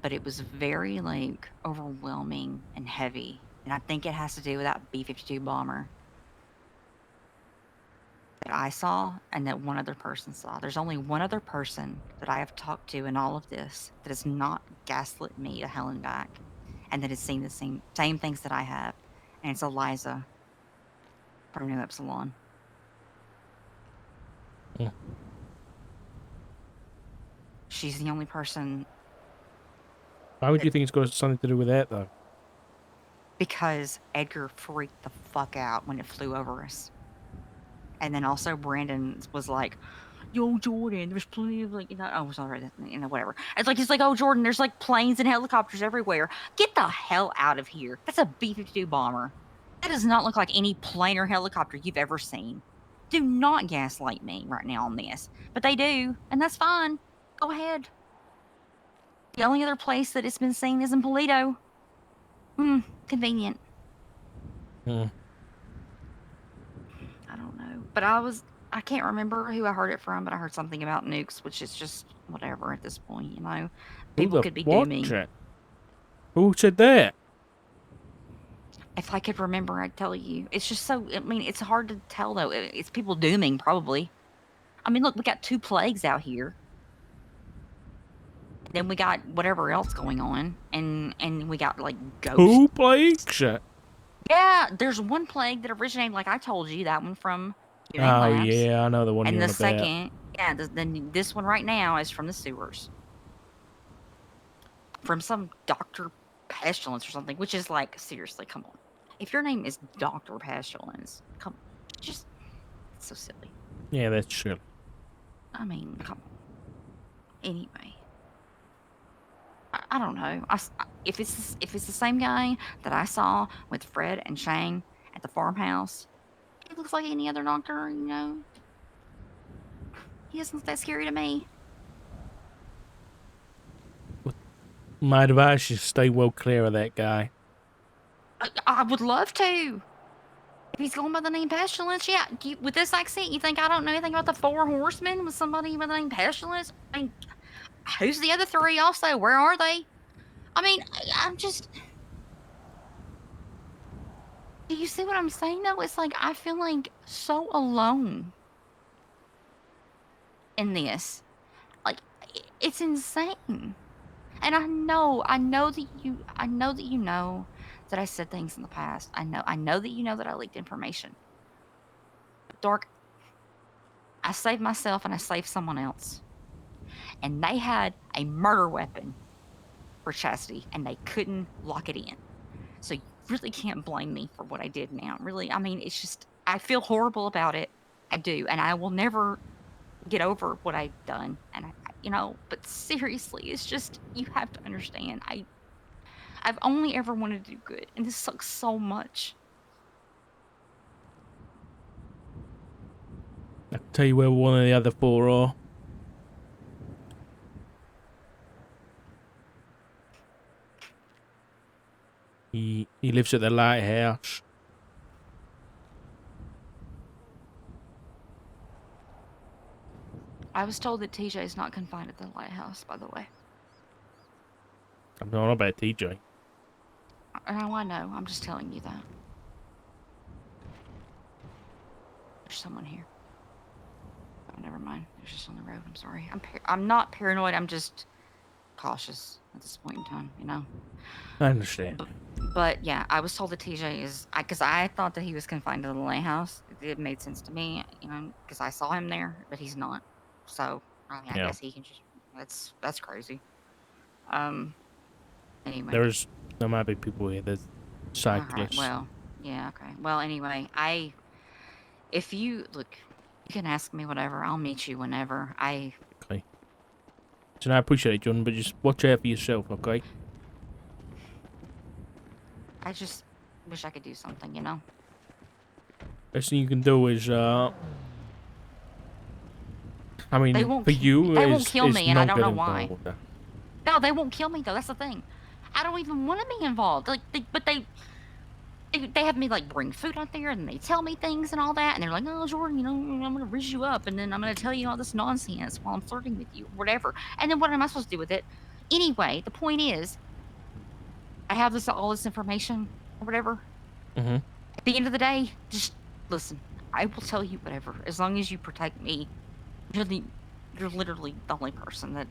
but it was very like overwhelming and heavy. And I think it has to do with that B-52 bomber that I saw and that one other person saw. There's only one other person that I have talked to in all of this that has not gaslit me to hell and back, and that has seen the same things that I have. And it's Eliza from New Epsilon. Yeah. She's the only person Why would you think it's got something to do with that, though? because Edgar freaked the fuck out when it flew over us. And then also Brandon was like, "Yo, Jordan, there's plenty of like, oh, sorry, whatever." It's like, "Oh, Jordan, there's like planes and helicopters everywhere. Get the hell out of here. That's a B-52 bomber. That does not look like any plane or helicopter you've ever seen. Do not gaslight me right now on this." But they do, and that's fine. Go ahead. The only other place that it's been seen is in Polito. Convenient. Hmm. I don't know. But I can't remember who I heard it from, but I heard something about nukes, which is just whatever at this point, you know? Who People the could be what? dooming. Chat? Who said that? If I could remember, I'd tell you. It's just so, I mean, it's hard to tell, though. It's people dooming, probably. I mean, look, we got 2 plagues out here. Then we got whatever else going on, and we got, like, ghosts. Who plague shit? Yeah, there's one plague that originated, like I told you, that one from Humane Oh, Labs. yeah, I know the one And you're the on about. second, yeah, then this one right now is from the sewers. From some Dr. Pestilence or something, which is like, seriously, come on. If your name is Dr. Pestilence, come just, it's so silly. Yeah, that's true. I mean, come on. Anyway. I don't know. If it's the same guy that I saw with Fred and Shang at the farmhouse, he looks like any other doctor, you know. He doesn't look that scary to me. My advice is stay well clear of that guy. I would love to. If he's going by the name Pestilence, yeah. With this accent, you think I don't know anything about the 4 horsemen with somebody by the name Pestilence? I mean, who's the other 3 also? Where are they? I mean, I'm just... Do you see what I'm saying, though? It's like, I feel like so alone in this. Like, it's insane. And I know that you know that I said things in the past. I know that you know that I leaked information. But Dark, I saved myself and I saved someone else. And they had a murder weapon for Chastity and they couldn't lock it in. So you really can't blame me for what I did now. Really, I mean, it's just, I feel horrible about it. I do. And I will never get over what I've done. And but seriously, it's just, you have to understand. I've only ever wanted to do good, and this sucks so much. I'll tell you where one of the other 4 are. He lives at the lighthouse. I was told that TJ is not confined at the lighthouse, by the way. I'm not about TJ. No, I know. I'm just telling you that. There's someone here. Oh, never mind. There's just on the road. I'm sorry. I'm not paranoid. I'm just cautious at this point in time, you know? I understand. But yeah, I was told that TJ is... Because I thought that he was confined to the lighthouse. It made sense to me, you know, because I saw him there, but he's not. So, I mean, I guess he can just... That's crazy. Anyway. There might be people here. There's cyclists. Right, well, yeah, okay. Well, anyway, if you, look, you can ask me whatever. I'll meet you whenever. Okay. So I appreciate it, John, but just watch out for yourself, okay? I just wish I could do something, you know? Best thing you can do is, I I mean, They won't. for you, They won't it's, kill it's me, and I not don't good know why. involved. No, they won't kill me though. That's the thing. I don't even want to be involved. Like, but they have me like bring food out there, and they tell me things and all that, and they're like, "Oh, Jordan, you know, I'm gonna rizz you up, and then I'm gonna tell you all this nonsense while I'm flirting with you, whatever." And then what am I supposed to do with it? Anyway, the point is, I have all this information or whatever. Mm-hmm. At the end of the day, just listen. I will tell you whatever, as long as you protect me. You're literally the only person that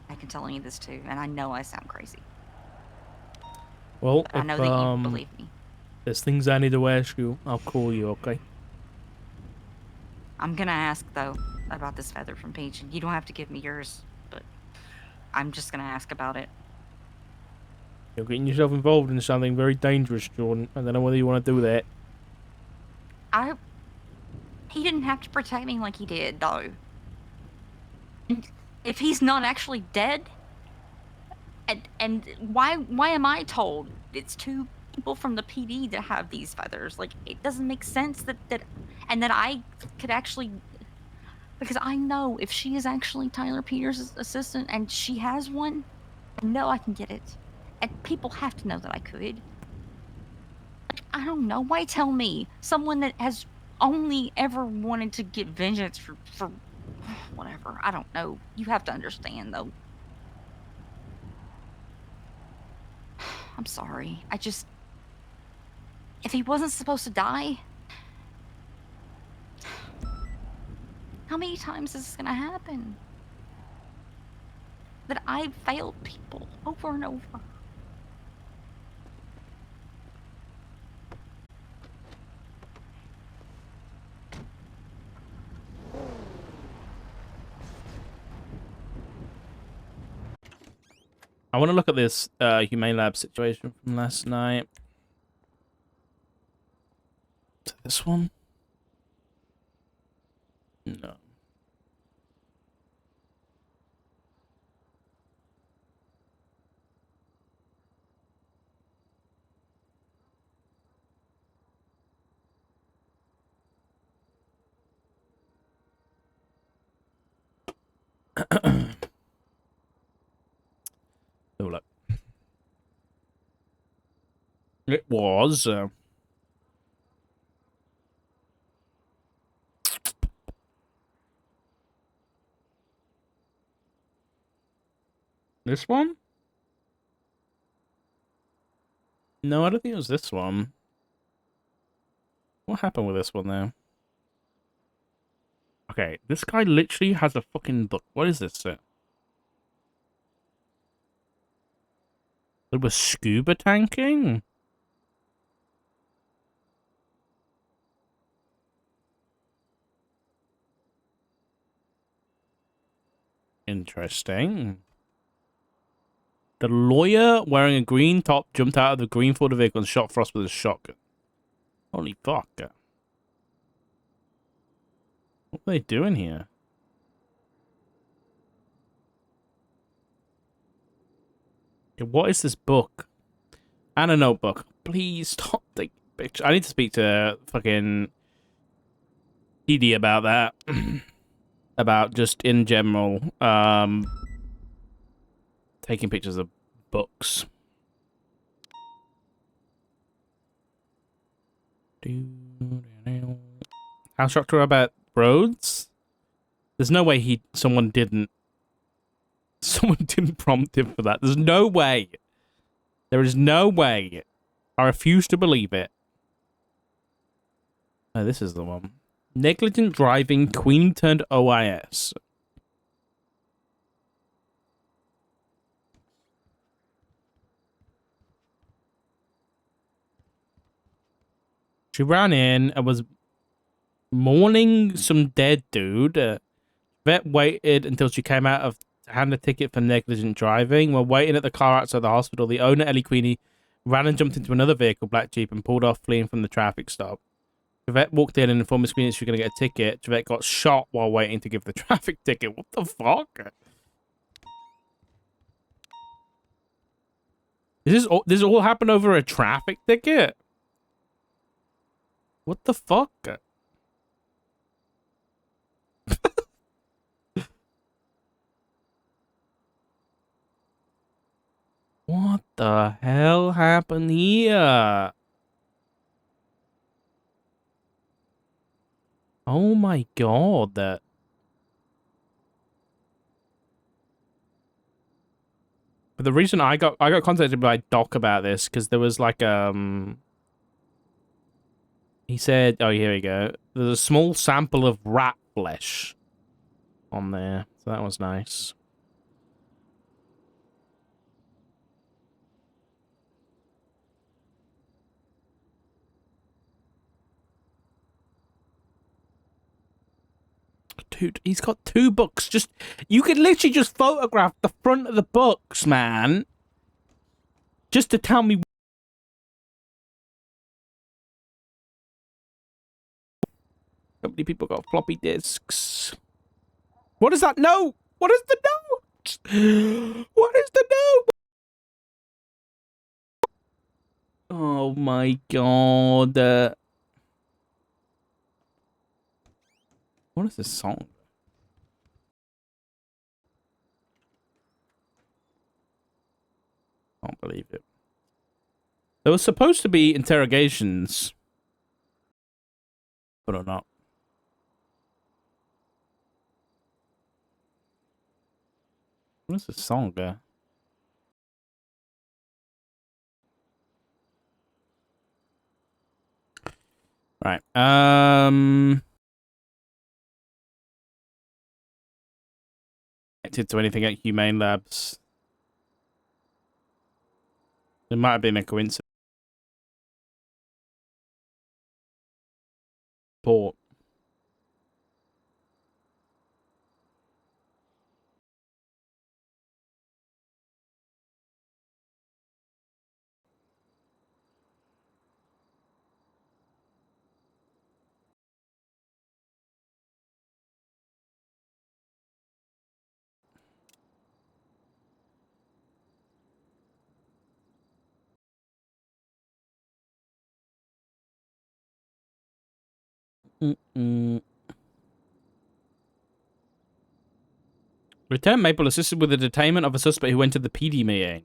I can tell any of this to, and I know I sound crazy. Well, But I know that you believe me. there's things I need to ask you, I'll call you, okay? I'm gonna ask though about this feather from Peach, and you don't have to give me yours, but I'm just gonna ask about it. You're getting yourself involved in something very dangerous, Jordan. I don't know whether you want to do that. He didn't have to protect me like he did, though. And if he's not actually dead, and why am I told it's two people from the PD that have these feathers? Like, it doesn't make sense that I could actually, because I know if she is actually Tyler Peters' assistant and she has one, I know I can get it. And people have to know that I could. Like, I don't know. Why tell me? Someone that has only ever wanted to get vengeance for whatever. I don't know. You have to understand, though. I'm sorry. If he wasn't supposed to die, how many times is this gonna happen? That I failed people over and over. I want to look at this Humane Lab situation from last night. This one? No. Oh, look. It was. This one? No, I don't think it was this one. What happened with this one, though? Okay, this guy literally has a fucking book. What is this? It was scuba tanking? Interesting. The lawyer wearing a green top jumped out of the green Ford vehicle and shot Frost with a shotgun. Holy fuck. What are they doing here? Okay, what is this book? And a notebook. Please stop taking pictures. I need to speak to fucking PD about that. About just in general, taking pictures of books. How shocked are about roads? There's no way someone didn't prompt him for that. There's no way. There is no way. I refuse to believe it. Oh, this is the one. Negligent driving, Queen turned OIS. She ran in and was mourning some dead dude. Vet waited until she came out to hand a ticket for negligent driving. While waiting at the car outside the hospital, the owner, Ellie Queenie, ran and jumped into another vehicle, black Jeep, and pulled off, fleeing from the traffic stop. Javette walked in and informed Miss Queenie she was going to get a ticket. Javette got shot while waiting to give the traffic ticket. What the fuck? This all happened over a traffic ticket? What the fuck? the hell happened here? Oh my god. But the reason I got contacted by Doc about this because there was like he said, oh, here we go. There's a small sample of rat flesh on there. So that was nice. Dude, he's got 2 books. Just, you could literally just photograph the front of the books, man. Just to tell me. How many people got floppy disks? What is that note? What is the note? What is the note? Oh my god. What is this song? Can't believe it. There was supposed to be interrogations. But or not. What is this song there? Right. Connected to anything at Humane Labs. It might have been a coincidence. Port. Lieutenant Maple assisted with the detainment of a suspect who entered the PD meeting.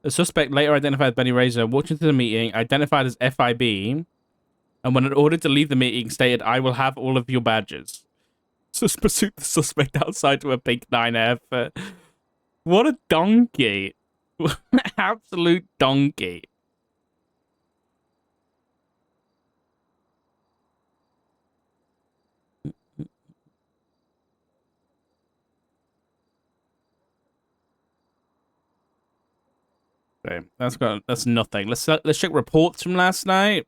The suspect, later identified as Benny Razor, walked into the meeting, identified as FIB, and when ordered to leave the meeting, stated, "I will have all of your badges." Just pursued the suspect outside to a pink 9F. What a donkey. Absolute donkey. Okay, that's nothing. Let's check reports from last night.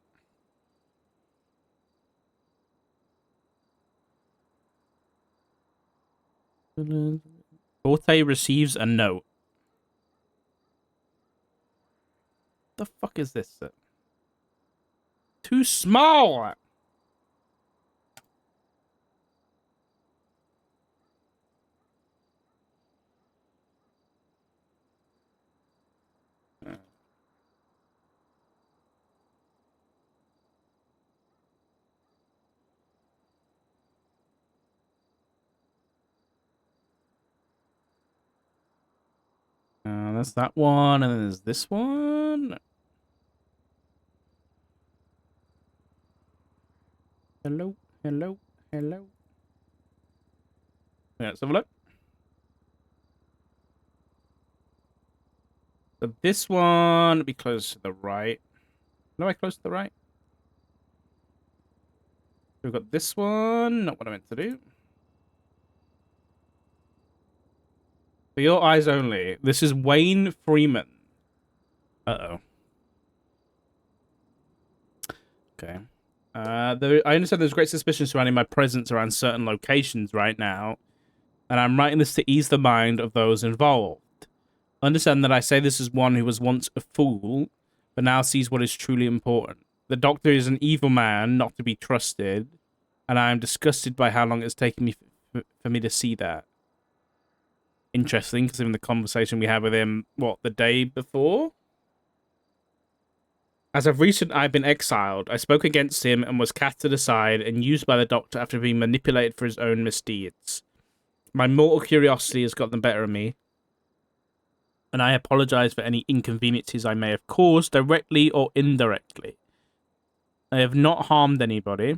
Forte receives a note. The fuck is this? Too small. That's that one, and then there's this one. Hello, hello, hello. Yeah, let's have a look. So this one be close to the right. No, I close to the right. We've got this one. Not what I meant to do. For your eyes only. This is Wayne Freeman. Uh-oh. Okay. I understand there's great suspicion surrounding my presence around certain locations right now, and I'm writing this to ease the mind of those involved. Understand that I say this as one who was once a fool, but now sees what is truly important. The doctor is an evil man, not to be trusted, and I am disgusted by how long it's taken me for me to see that. Interesting, because in the conversation we had with him, what, the day before? As of recent, I've been exiled. I spoke against him and was casted aside and used by the doctor after being manipulated for his own misdeeds. My mortal curiosity has got the better of me. and I apologize for any inconveniences I may have caused, directly or indirectly. I have not harmed anybody.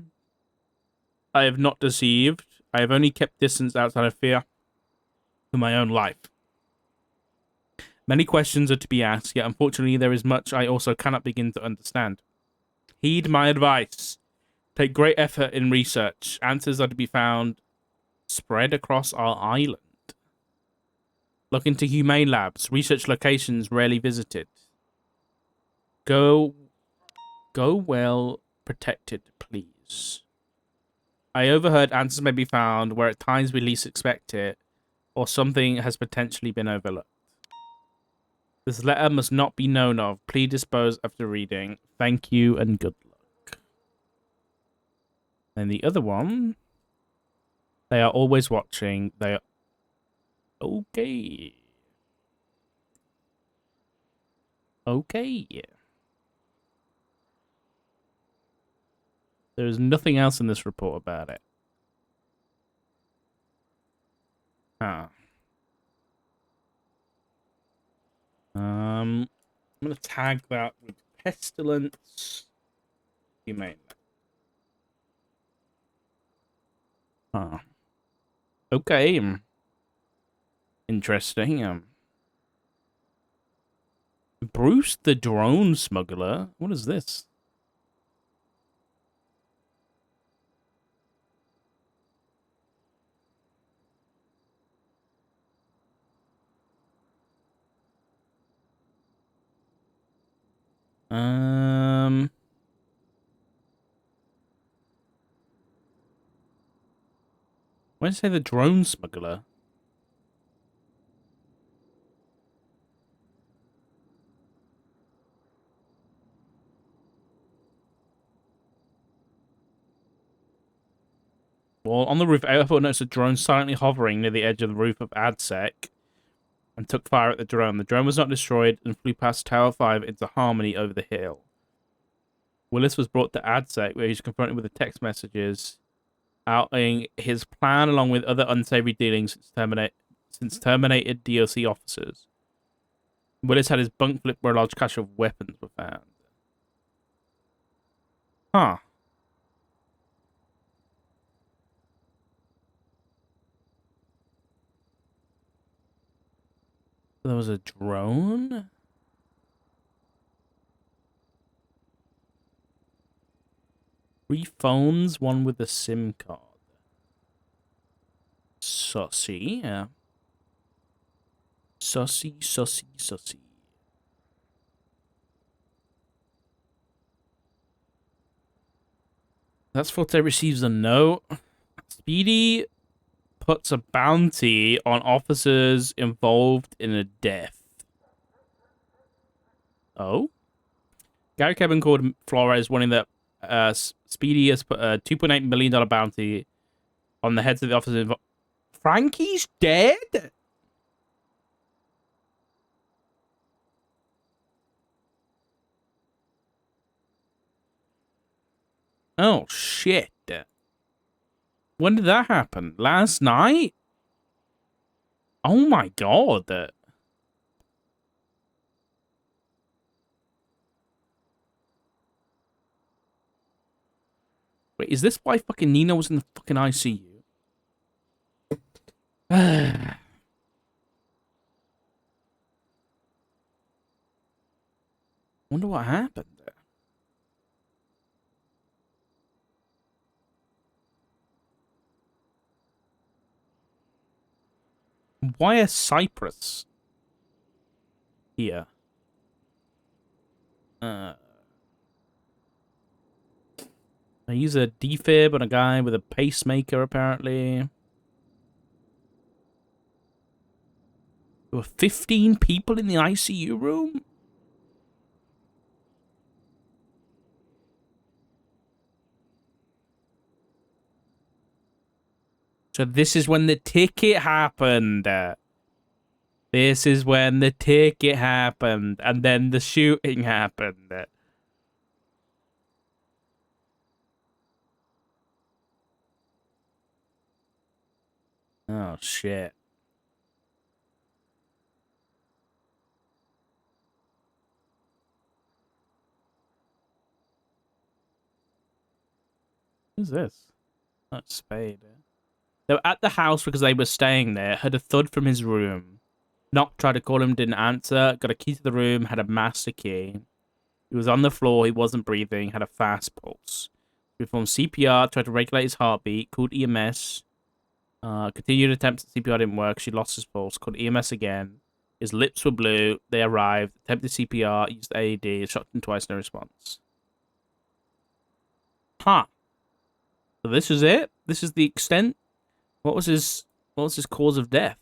I have not deceived. I have only kept distance outside of fear for my own life. Many questions are to be asked, yet unfortunately there is much I also cannot begin to understand. Heed my advice. Take great effort in research. Answers are to be found spread across our island. Look into humane labs. Research locations rarely visited. Go well protected, please. I overheard answers may be found where at times we least expect it, or something has potentially been overlooked. This letter must not be known of. Please dispose after reading. Thank you and good luck. And the other one, they are always watching. They are okay. Okay. There's nothing else in this report about it. Huh. I'm gonna tag that with pestilence. Humane. Huh. Okay. Interesting. Bruce the drone smuggler. What is this? Why did it say the drone smuggler? Well, on the roof, airport noticed a drone silently hovering near the edge of the roof of AdSec and took fire at the drone. The drone was not destroyed and flew past Tower 5 into Harmony over the hill. Willis was brought to AdSec, where he's confronted with the text messages outlining his plan along with other unsavory dealings since terminated DOC officers. Willis had his bunk flipped where a large cache of weapons were found. Huh. There was a drone? 3 phones, one with a SIM card. Sussy, yeah. Sussy. That's Forte receives a note. Speedy puts a bounty on officers involved in a death. Oh? Gary Kevin called Flores, warning that Speedy has put a $2.8 million bounty on the heads of the officers involved. Frankie's dead? Oh, shit. When did that happen? Last night? Oh my god. Wait, is this why fucking Nina was in the fucking ICU? Wonder what happened. Why a Cyprus here? I use a defib on a guy with a pacemaker, apparently. There were 15 people in the ICU room? So this is when the ticket happened. This is when the ticket happened. And then the shooting happened. Oh, shit. Who's this? That's Spade. They were at the house because they were staying there, heard a thud from his room. Knocked, tried to call him, didn't answer, got a key to the room, had a master key. He was on the floor, he wasn't breathing, had a fast pulse. Performed CPR, tried to regulate his heartbeat, called EMS. Continued attempts at CPR didn't work, she lost his pulse, called EMS again. His lips were blue, they arrived, attempted CPR, used AED, shot him twice, no response. Huh. So this is it? This is the extent? What was his cause of death?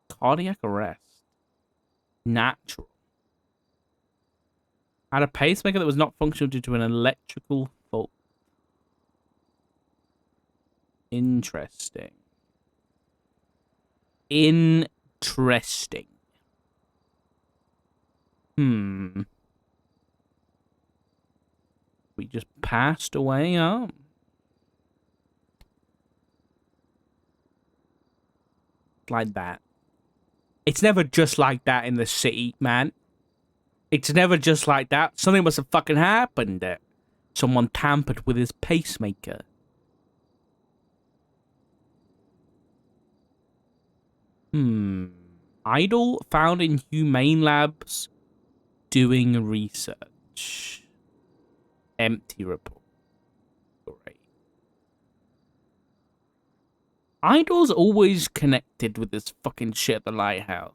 Cardiac arrest. Natural. Had a pacemaker that was not functional due to an electrical fault. Interesting. Interesting. We just passed away, huh? Like that. It's never just like that in the city, man. It's never just like that. Something must have fucking happened. Someone tampered with his pacemaker. Idol found in humane labs doing research. Empty report. Great. Idol's always connected with this fucking shit at the lighthouse.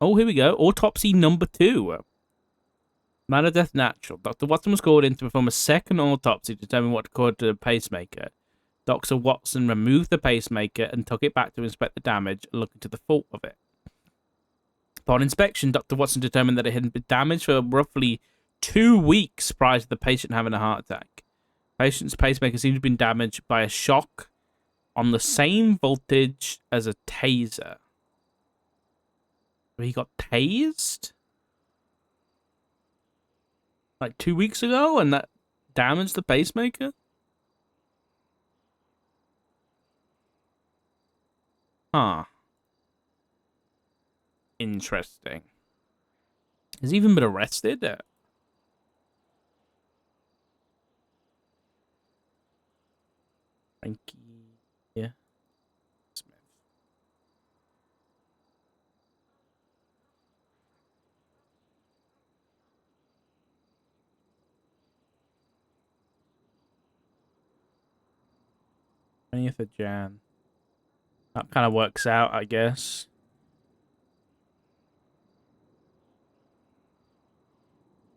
Oh, here we go. Autopsy number 2. Matter of death natural. Dr. Watson was called in to perform a second autopsy to determine what caused the pacemaker. Dr. Watson removed the pacemaker and took it back to inspect the damage and look into the fault of it. Upon inspection, Dr. Watson determined that it had been damaged for roughly 2 weeks prior to the patient having a heart attack. The patient's pacemaker seemed to have been damaged by a shock on the same voltage as a taser. He got tased? Like 2 weeks ago, and that damaged the pacemaker? Huh. Interesting. Has he even been arrested? Frankie. Yeah. Smith. th of Jan. That kind of works out, I guess.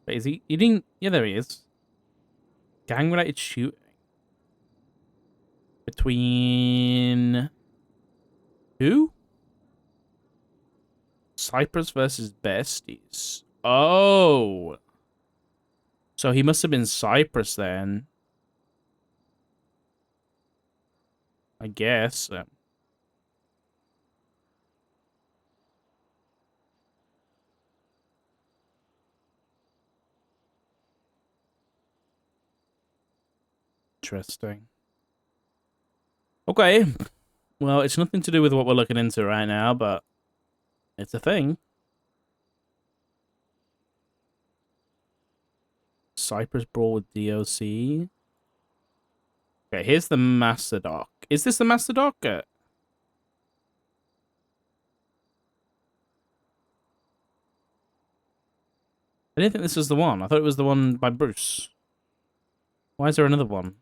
But is he? You didn't? Yeah, there he is. Gang-related shooting between who? Cypress versus Besties. Oh, so he must have been Cypress then. I guess. Interesting. Okay. Well, it's nothing to do with what we're looking into right now, but it's a thing. Cypress Brawl with DOC. Okay, here's the Master Doc. Is this the Master Doc? I didn't think this was the one. I thought it was the one by Bruce. Why is there another one?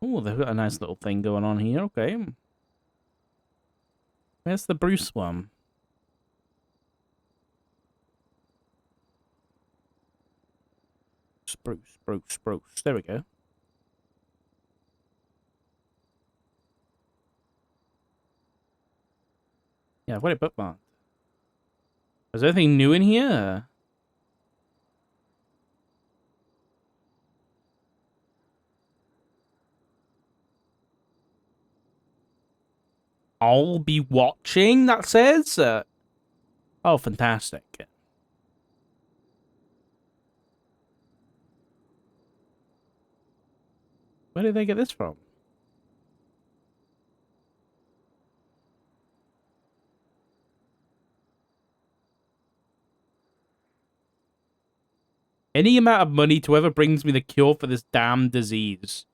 Oh, they've got a nice little thing going on here. Okay. Where's the Bruce one? Bruce. There we go. Yeah, I've got it bookmarked. Is there anything new in here? I'll be watching, that says? Oh, fantastic. Where did they get this from? Any amount of money to whoever brings me the cure for this damn disease.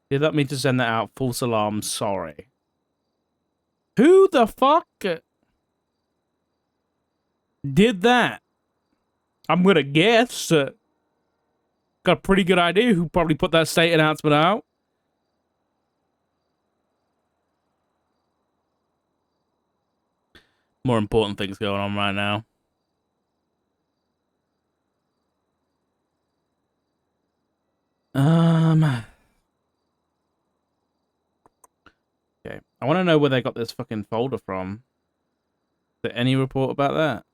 Did that mean to send that out? False alarm, sorry. Who the fuck did that? I'm gonna guess. Got a pretty good idea who probably put that state announcement out. More important things going on right now. Okay. I want to know where they got this fucking folder from. Is there any report about that?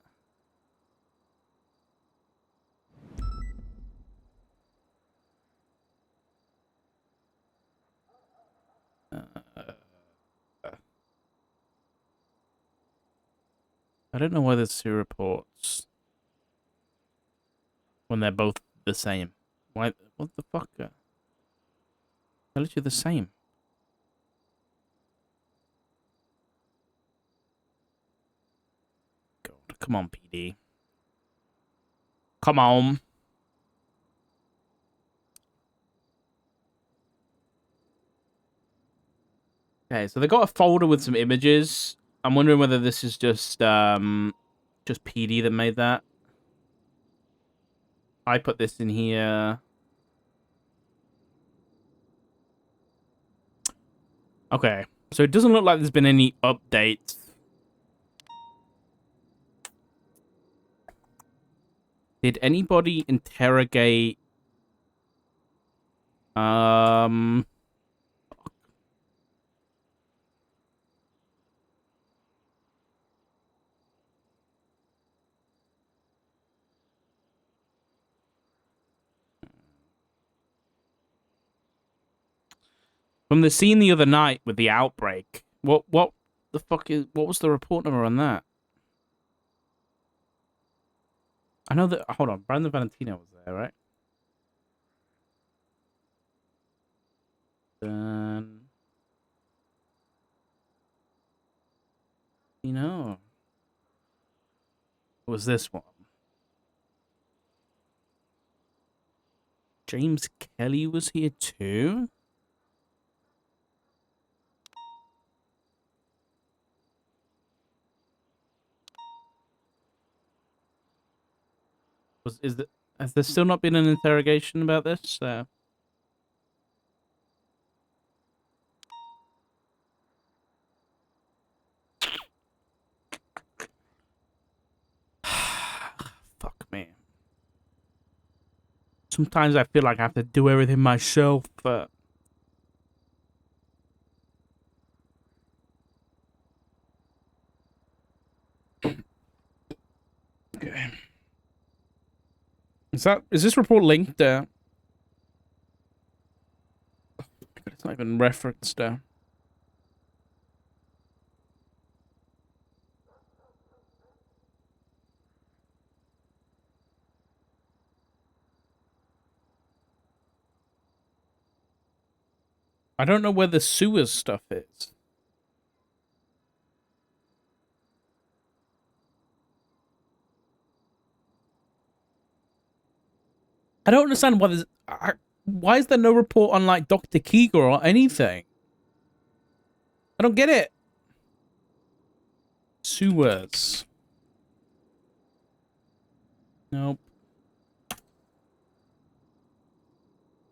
I don't know why there's two reports when they're both the same. Why? What the fuck? They're literally the same. God, come on, PD. Come on. Okay, so they got a folder with some images. I'm wondering whether this is just PD that made that. I put this in here. Okay, so it doesn't look like there's been any updates. Did anybody interrogate from the scene the other night with the outbreak? What the fuck is, what was the report number on that? I know that, hold on, Brandon Valentino was there, right? Then, it was this one. James Kelly was here too? Has there still not been an interrogation about this? Fuck me. Sometimes I feel like I have to do everything myself, but okay. Is this report linked? It's not even referenced. I don't know where the sewers stuff is. I don't understand why why is there no report on like Dr. Keager or anything? I don't get it. Sewers. Nope.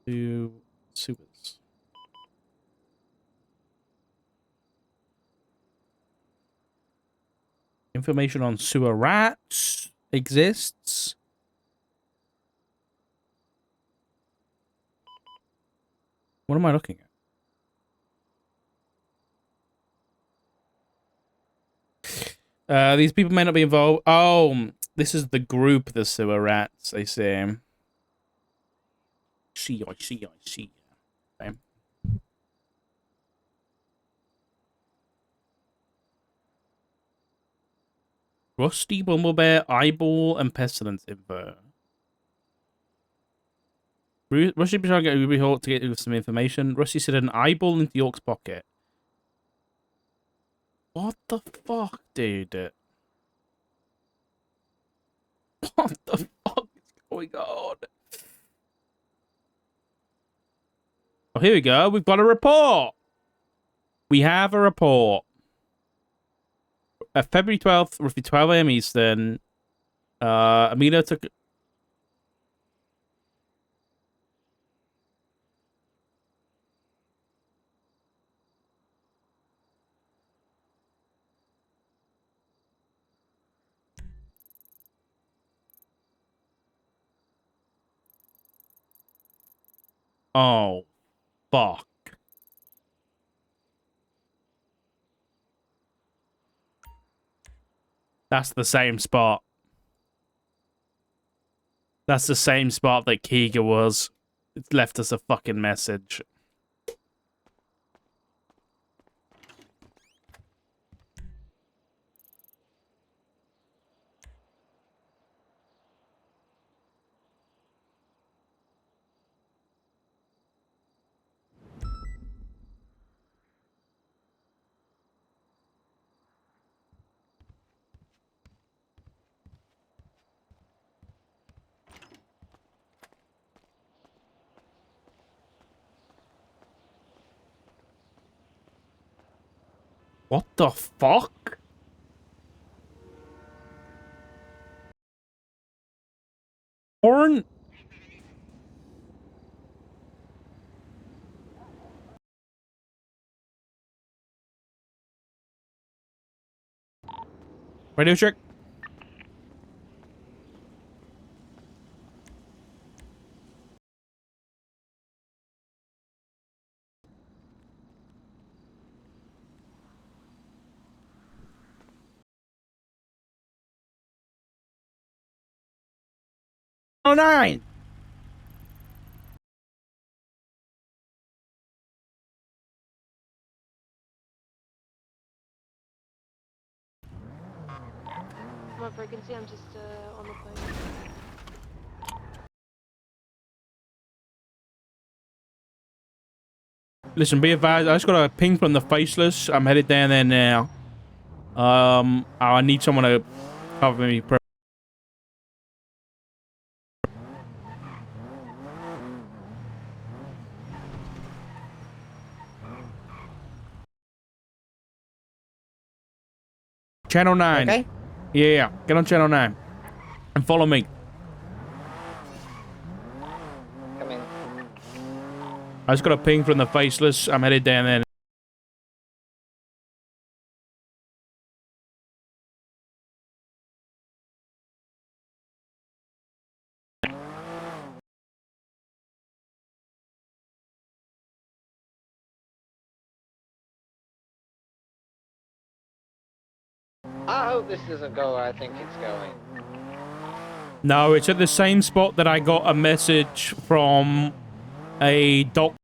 Sewers. Information on sewer rats exists. What am I looking at? These people may not be involved. Oh, this is the group, the sewer rats, they say. I see. Okay. Rusty, Bumblebear, Eyeball, and Pestilence info. Rusty be trying to get Ruby Hawk to get some information. Rusty said an eyeball into York's pocket. What the fuck, dude? What the fuck is going on? Oh, here we go. We've got a report. We have a report. February 12th, roughly 12 a.m. Eastern. Amino took... Oh, fuck. That's the same spot. That's the same spot that Keager was. It left us a fucking message. What the fuck? Horn? Radio check. Oh, 9. What frequency? I'm just on the phone. Listen, be advised, I just got a ping from the Faceless. I'm headed down there now. I need someone to cover me. Channel 9. Okay. Yeah, get on Channel 9. And follow me. Come in. I just got a ping from the Faceless. I'm headed down there. I hope this doesn't go where I think it's going. No, it's at the same spot that I got a message from a doctor.